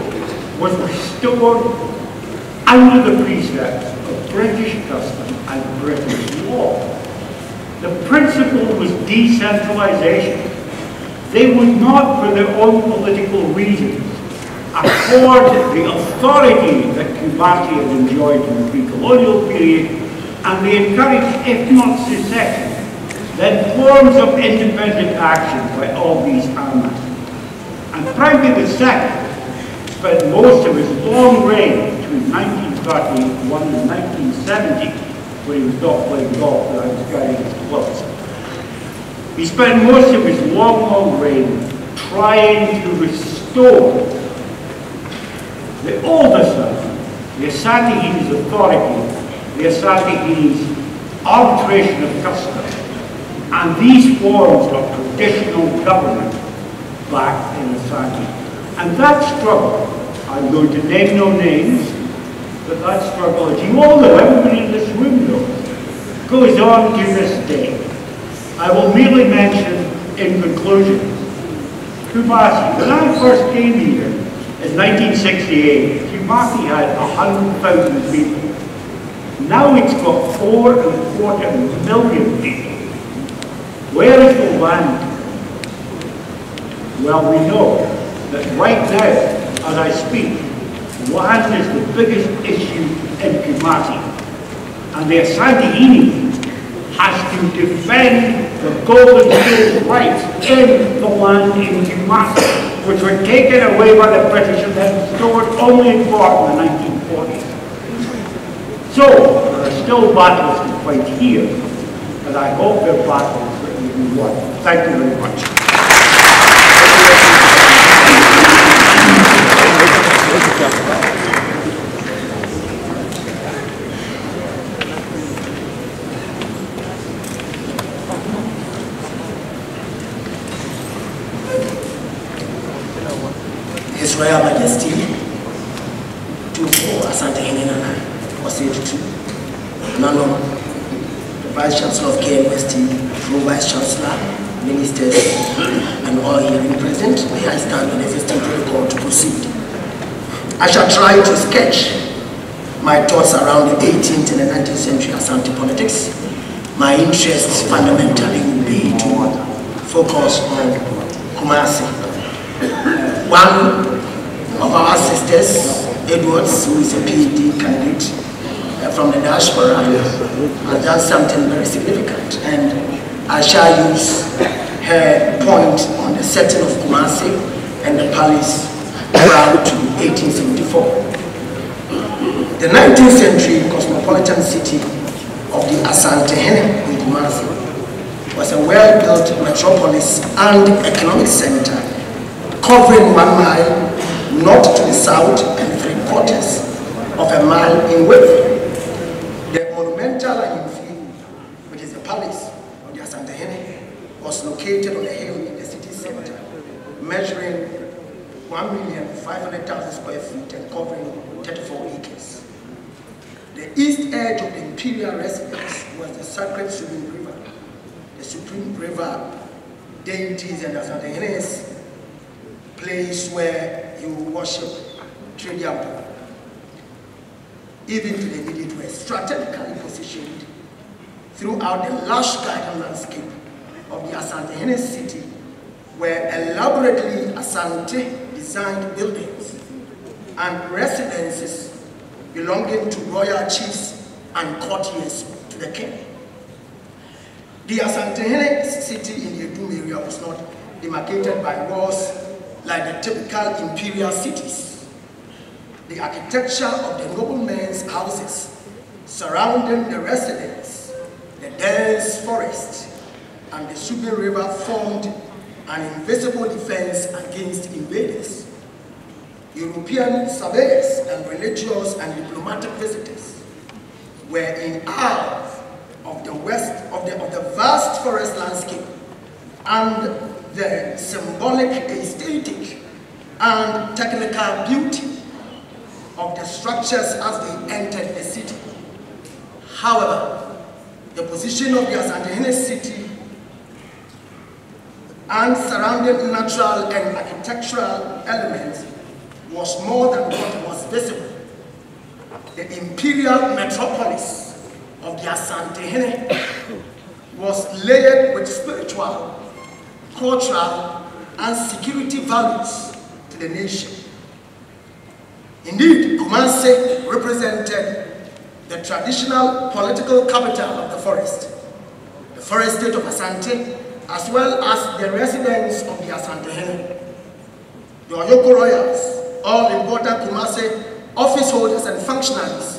was restored under the precepts of British custom and British law. The principle was decentralization. They would not, for their own political reasons, afford the authority that Kumasi had enjoyed in the pre-colonial period, and they encouraged, if not secession, then forms of independent action by all these armies. And Prempeh II spent most of his long reign between 1931 and 1970, when he was not playing golf and I was carrying his clothes. He spent most of his long reign trying to restore the older side, the Asantehene's authority, the Asantehene's arbitration of custom, and these forms of traditional government back in Asante. And that struggle, I'm going to name no names, but that struggle, as you all know, everybody in this room knows, goes on to this day. I will merely mention in conclusion, Kumasi, when I first came here in 1968, Kumasi had 100,000 people. Now it's got 4.25 million people. Where is the land? Well, we know that right now, as I speak, land is the biggest issue in Kumasi. And the Asantehene has to defend the Golden State rights in the land in Kumasi, which were taken away by the British and then restored only in part in the 1940s. So, there are still battles to fight here, and I hope they're battles that will be won. Thank you very much. His Royal Majesty, to Asantehene Nana, Osei Nano, the Vice Chancellor of KMST, Pro-Vice Chancellor, Ministers, and all hearing present, may I stand on the existing protocol to proceed. I shall try to sketch my thoughts around the 18th and the 19th century Asante politics. My interest fundamentally will be to focus on Kumasi. One of our sisters, Edwards, who is a PhD candidate from the diaspora, has done something very significant, and I shall use her point on the setting of Kumasi and the palace prior to 1874. The 19th century cosmopolitan city of the Asantehene in Kumasi was a well-built metropolis and economic center covering 1 mile north to the south and 3/4 of a mile in width. The monumental Ayimfi, which is the palace of the Asantehene, was located on a hill in the city center, measuring 1,500,000 square feet and covering 34 acres. The east edge of the imperial residence was the sacred Supreme River. The Supreme River deities and Asantehene's place where you worship Tridiampo. Even to the immediate west, strategically positioned throughout the lush garden landscape of the Asantehene city were elaborately Asante-designed buildings and residences belonging to royal chiefs and courtiers to the king. The Asantehene city in the Edum area was not demarcated by walls like the typical imperial cities. The architecture of the noblemen's houses surrounding the residence, the dense forest, and the Subi River formed an invisible defense against invaders. European surveyors and religious and diplomatic visitors were in awe of the vast forest landscape and the symbolic, aesthetic, and technical beauty of the structures as they entered the city. However, the position of the Asantehene city and surrounding natural and architectural elements was more than what was visible. The imperial metropolis of the Asantehene was layered with spiritual, cultural, and security values to the nation. Indeed, Kumasi represented the traditional political capital of the forest state of Asante, as well as the residents of the Asantehene. The Oyoko royals, all important Kumasi office holders and functionaries,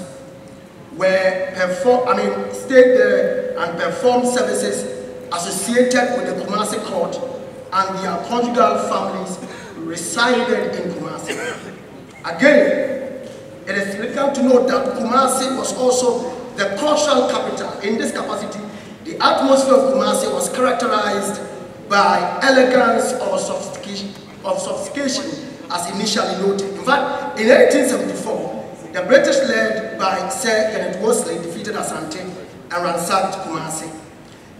stayed there and performed services associated with the Kumasi court, and their conjugal families resided in Kumasi. Again, it is significant to note that Kumasi was also the cultural capital. In this capacity, the atmosphere of Kumasi was characterized by elegance or sophistication as initially noted. In fact, in 1874, the British, led by Sir Kenneth Wolseley, defeated Asante and ransacked Kumasi.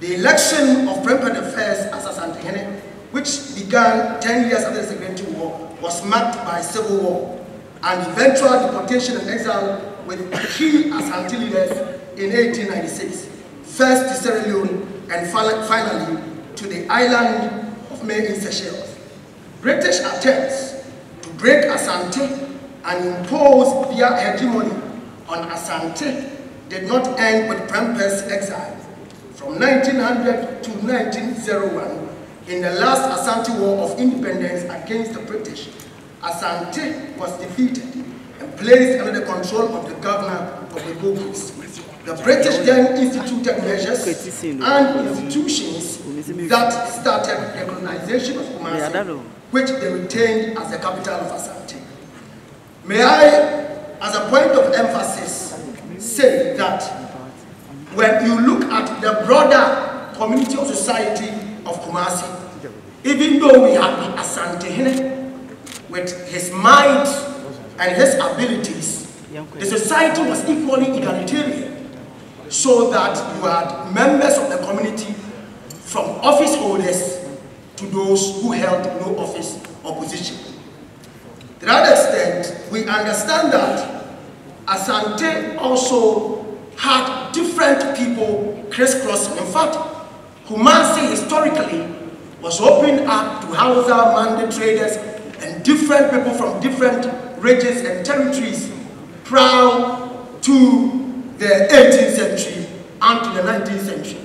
The election of Prempeh I as Asantehene, which began 10 years after the Second War, was marked by civil war and eventual deportation and exile with key Asante leaders in 1896, first to Sierra Leone and finally to the island of May in Seychelles. British attempts to break Asante and impose their hegemony on Asante did not end with Prempeh's exile. From 1900 to 1901, in the last Asante War of Independence against the British, Asante was defeated and placed under the control of the governor of the Bokis. The British then instituted measures and institutions that started the colonization of Kumasi, which they retained as the capital of Asante. May I, as a point of emphasis, say that when you look at the broader community of society of Kumasi, even though we have the Asantehene with his might and his abilities, the society was equally egalitarian, so that you had members of the community from office holders to those who held no office or position. To that extent, we understand that Asante also had different people crisscrossing. In fact, Kumasi historically was opened up to Hausa, Mande traders and different people from different regions and territories prior to the 18th century and to the 19th century.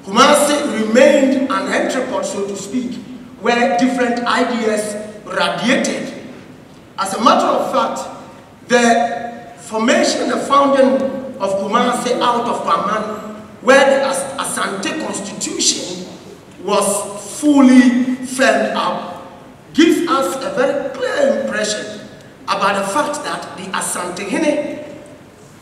Kumasi remained an entrepot, so to speak, where different ideas radiated. As a matter of fact, the formation, the founding of Kumasi out of Kwaman, where the Asante Constitution was fully firmed up, gives us a very clear impression about the fact that the Asantehene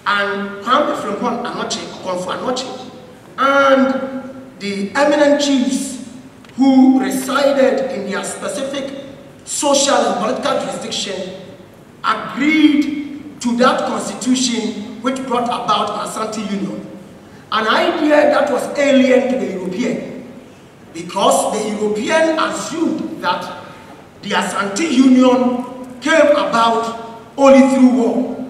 and Kwame Frimpong Anoche, Konfu Anoche, and the eminent chiefs who resided in their specific social and political jurisdiction agreed to that constitution which brought about an Asante Union, an idea that was alien to the European, because the European assumed that the Asante Union came about only through war,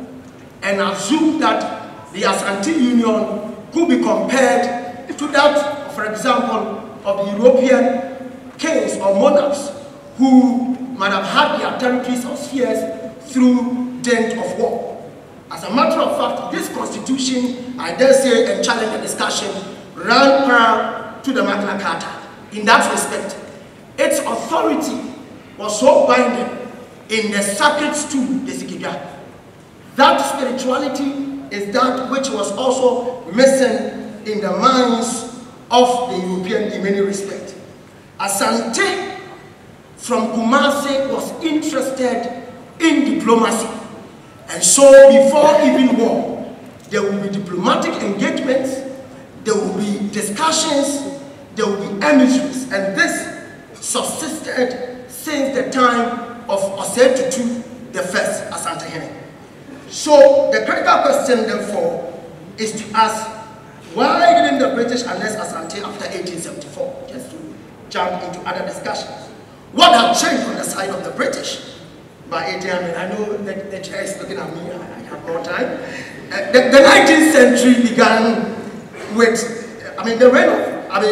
and assumed that the Asante Union could be compared to that, for example, of the European kings or monarchs who might have had their territories or spheres through dint of war. As a matter of fact, this constitution, I dare say, and challenge the discussion, ran prior to the Magna Carta. In that respect, its authority was so binding in the sacred stool, the Sikija. That spirituality is that which was also missing in the minds of the European in many respects. Asante from Kumasi was interested in diplomacy. And so before even war, there will be diplomatic engagements, there will be discussions, there will be emissaries, and this subsisted since the time of Osei Tutu I, Asantehene. So the critical question therefore is to ask, why didn't the British annex Asante after 1874? Just to jump into other discussions. What had changed on the side of the British by 1800? I know that the chair is looking at me, I have more time. The 19th century began with, the reign of,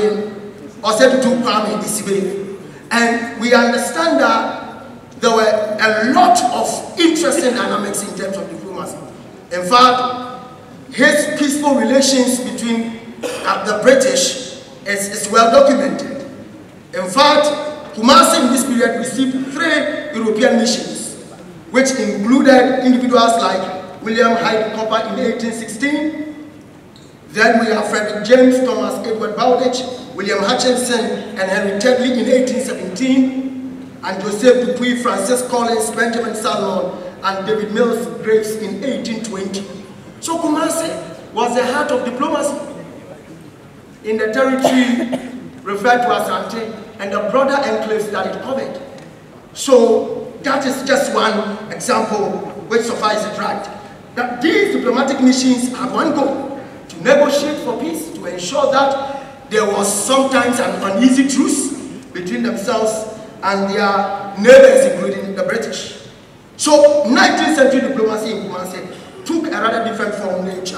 Osei Tutu Kwame Isibe. And we understand that there were a lot of interesting dynamics in terms of diplomacy. In fact, his peaceful relations between the British is well documented. In fact, Kumasi in this period received 3 European missions, which included individuals like William Hyde Cooper in 1816. Then we have Frederick James, Thomas Edward Bowditch, William Hutchinson, and Henry Tedley in 1817, and Joseph Dupuy, Francis Collins, Benjamin Salmon, and David Mills Graves in 1820. So Kumasi was the heart of diplomacy in the territory referred to as Asante and the broader enclaves that it covered. So that is just one example which suffices right. That these diplomatic missions have one goal: to negotiate for peace, to ensure that there was sometimes an uneasy truce between themselves and their neighbors, including the British. So 19th century diplomacy in Kumasi took a rather different form, nature,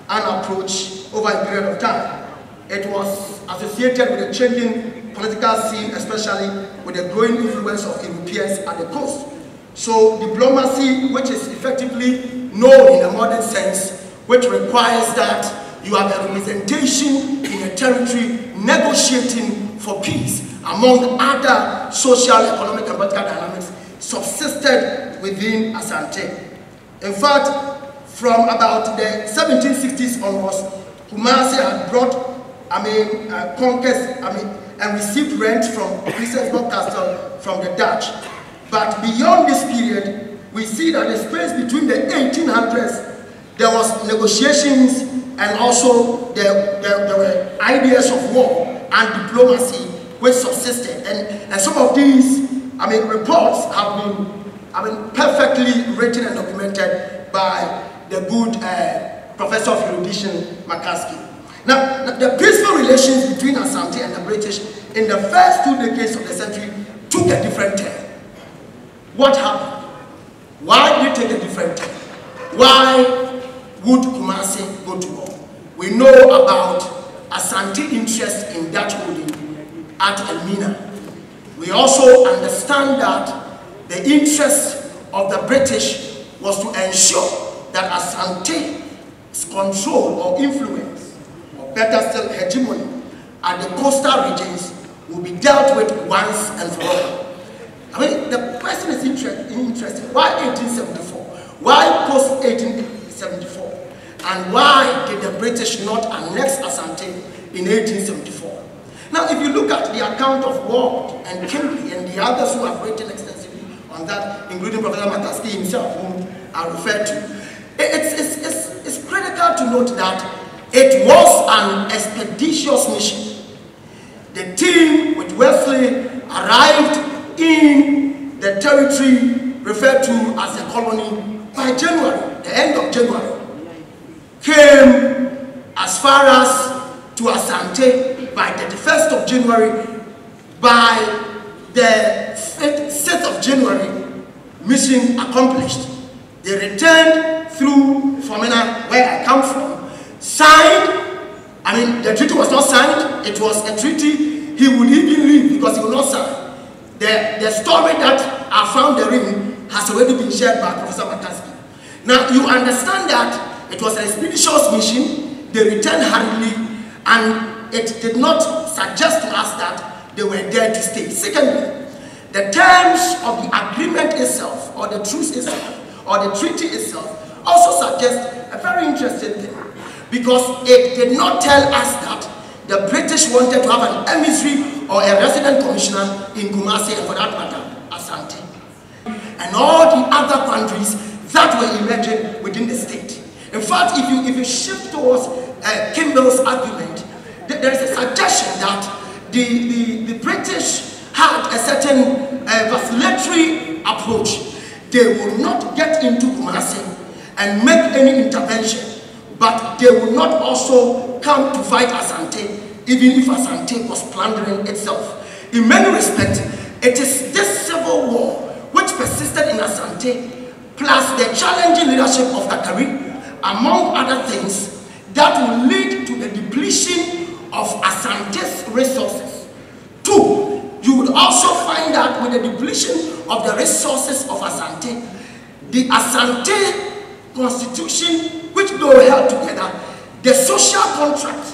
and approach over a period of time. It was associated with the changing political scene, especially with the growing influence of Europeans at the coast. So diplomacy, which is effectively known in a modern sense, which requires that you have a representation in a territory negotiating for peace among other social, economic, and political dynamics, subsisted within Asante. In fact, from about the 1760s onwards, Kumasi had brought, conquest, and received rent from Princessburg Castle from the Dutch. But beyond this period, we see that the space between the 1800s, there was negotiations, and also there were ideas of war and diplomacy which subsisted. And some of these, reports have been perfectly written and documented by the good professor of erudition, McCaskey. Now, the peaceful relations between Asante and the British in the first 2 decades of the century took a different turn. What happened? Why did it take a different turn? Why would Kumasi go to war? We know about Asante interest in Dutch holding at Elmina. We also understand that the interest of the British was to ensure that Asante's control or influence, or better still hegemony, at the coastal regions will be dealt with once and for all. The question is interesting. Why 1874? Why post 1874? And why did the British not annex Asante in 1874? Now, if you look at the account of Ward and Kimberley and the others who have written extensively on that, including Professor McCaskey himself, whom I referred to, it's critical to note that it was an expeditious mission. The team with Wesley arrived in the territory referred to as the colony by January, the end of January. Came as far as to Asante by the 1st of January. By the 6th of January, mission accomplished. They returned through Fomena, where I come from, signed. The treaty was not signed. It was a treaty he would even leave because he would not sign. The story that I found therein has already been shared by Professor McCaskey. Now, you understand that it was an expeditious mission. They returned hurriedly, and it did not suggest to us that they were there to stay. Secondly, the terms of the agreement itself, or the truce itself, or the treaty itself, also suggests a very interesting thing, because it did not tell us that the British wanted to have an emissary or a resident commissioner in Kumasi, and for that matter, Asante, and all the other countries that were emerging within the state. In fact, if you shift towards Kimball's argument, there is a suggestion that the British had a certain vacillatory approach. They will not get into Kumasi and make any intervention, but they will not also come to fight Asante, even if Asante was plundering itself. In many respects, it is this civil war which persisted in Asante, plus the challenging leadership of Kakari, among other things, that will lead to the depletion of Asante's resources. Two, you would also find that with the depletion of the resources of Asante, the Asante constitution, which they held together, the social contract,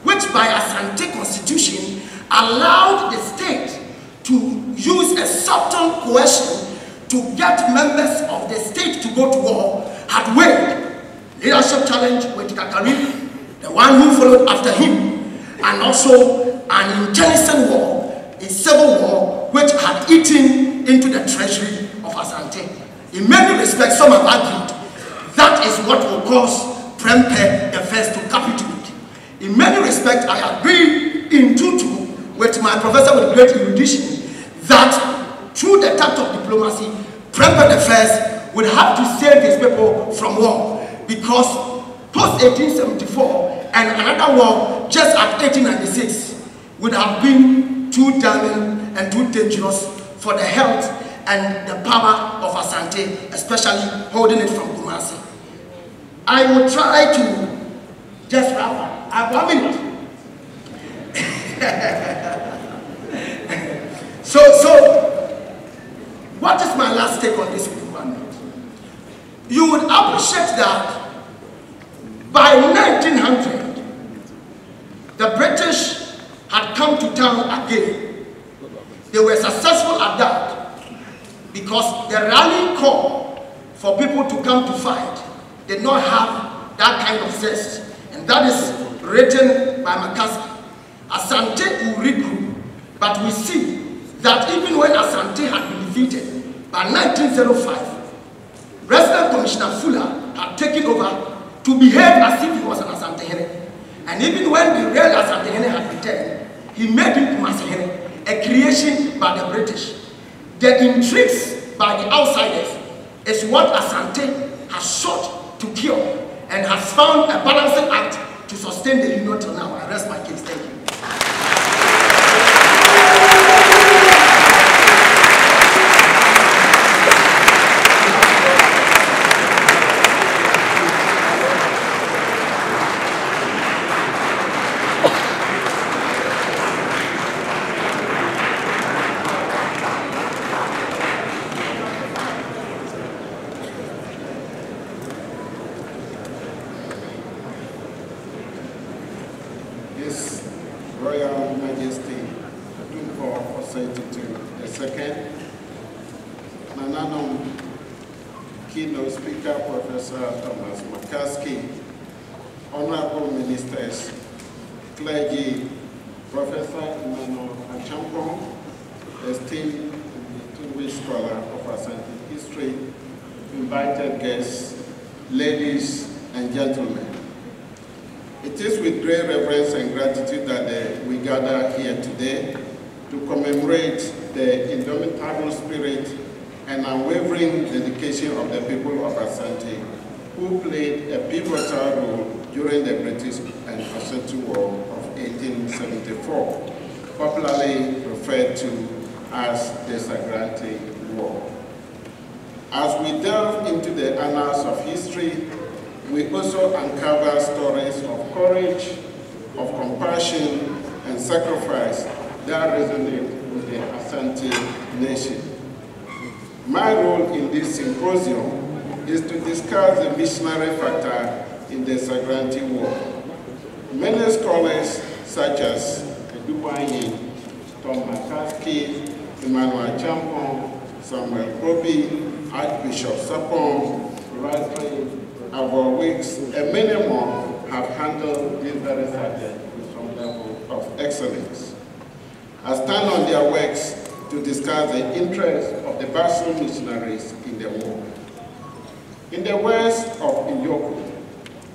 which by Asante constitution allowed the state to use a subtle coercion to get members of the state to go to war, had waned. Leadership challenge with Kakari, the one who followed after him, and also an internecine war, a civil war, which had eaten into the treasury of Asante. In many respects, some have argued that is what will cause Prempeh I to capitulate. In many respects, I agree in tutu with my professor with great erudition that through the tact of diplomacy, Prempeh I would have to save his people from war. Because post-1874 and another war just at 1896 would have been too damning and too dangerous for the health and the power of Asante, especially holding it from Kumasi. I will try to just wrap up. I have 1 minute. So, what is my last take on this with 1 minute? You would appreciate that by 1900, the British had come to town again. They were successful at that because the rallying call for people to come to fight did not have that kind of zest. And that is written by McCaskey. Asante will regroup, but we see that even when Asante had been defeated by 1905, Resident Commissioner Fuller had taken over to behave as if he was an Asantehene. And even when the real Asantehene had returned, he made him Kumasehene, a creation by the British. The intrigues by the outsiders is what Asante has sought to cure and has found a balancing act to sustain the union till now. I rest my case. Thank you. Of the people of Asante, who played a pivotal role during the British and Ashanti War of 1874, popularly referred to as the Sagrante War. As we delve into the annals of history, we also uncover stories of courage, of compassion, and sacrifice that resonate with the Asante nation. My role in this symposium is to discuss the missionary factor in the Sagrante War. Many scholars such as Eduwanyi, Tom McCaskey, Emmanuel Champon, Samuel Kobi, Archbishop Sapon, Rasley, Avon Wicks, and many more have handled this very subject with some level of excellence. I stand on their works to discuss the interests of the Basel missionaries in the war. In the west of Iyoku,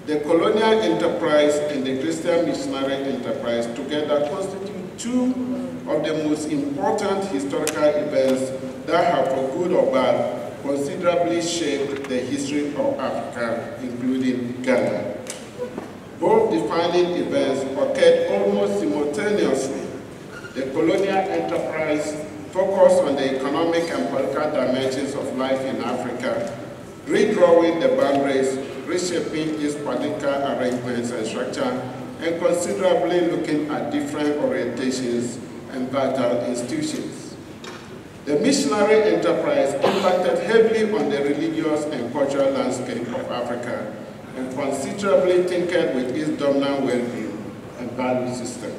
the colonial enterprise and the Christian missionary enterprise together constitute two of the most important historical events that have, for good or bad, considerably shaped the history of Africa, including Ghana. Both defining events occurred almost simultaneously. The colonial enterprise focused on the economic and political dimensions of life in Africa, redrawing the boundaries, reshaping its political arrangements and structure, and considerably looking at different orientations and vital institutions. The missionary enterprise impacted heavily on the religious and cultural landscape of Africa and considerably tinkered with its dominant worldview and value system.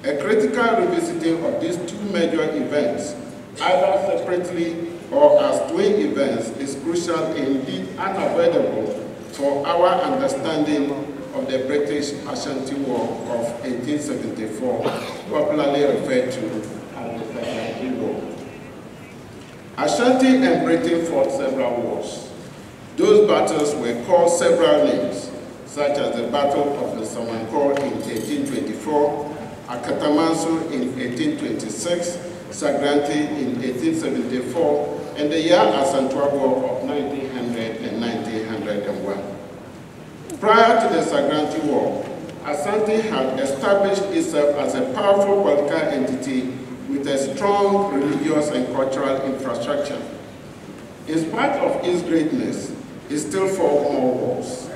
A critical revisiting of these two major events, either separately or as twin events, is crucial and indeed unavoidable for our understanding of the British Ashanti War of 1874, popularly referred to as the Sagrante War. Ashanti and Britain fought several wars. Those battles were called several names, such as the Battle of the Samankor in 1824, Akatamansu in 1826, Sagrante in 1874, and the Yar Asantwa War of 1900 and 1901. Prior to the Sagrante War, Asante had established itself as a powerful political entity with a strong religious and cultural infrastructure. In spite of its greatness, it still fought more wars.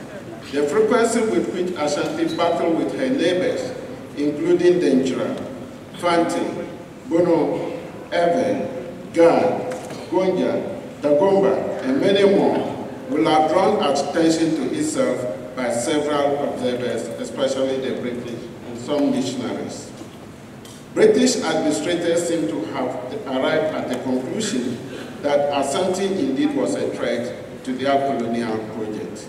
The frequency with which Ashanti battled with her neighbors, including Denchira, Fanti, Bono, Evan, Gan, Gonja, Dagomba, and many more, will have drawn attention to itself by several observers, especially the British and some missionaries. British administrators seem to have arrived at the conclusion that Asante indeed was a threat to their colonial project.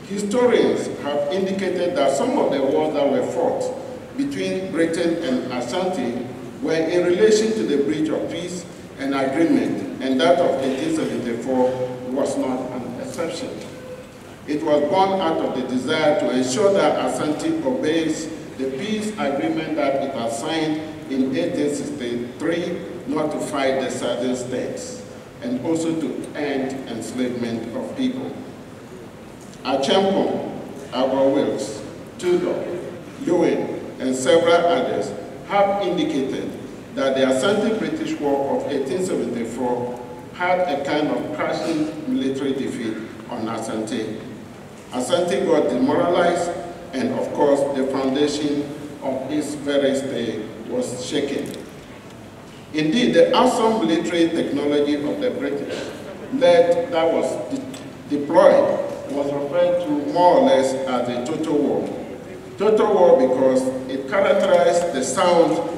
Historians have indicated that some of the wars that were fought between Britain and Asante were in relation to the breach of peace and agreement, and that of 1874 was not an exception. It was born out of the desire to ensure that Asante obeys the peace agreement that it had signed in 1863, not to fight the southern states, and also to end enslavement of people. Achampong, Agua Wilkes, Tudor, Lewin, and several others have indicated that the Asante British War of 1874 had a kind of crushing military defeat on Asante. Asante got demoralized, and of course the foundation of its very stay was shaken. Indeed, the awesome military technology of the British that was deployed was referred to more or less as the total war. Total war because it characterized the sound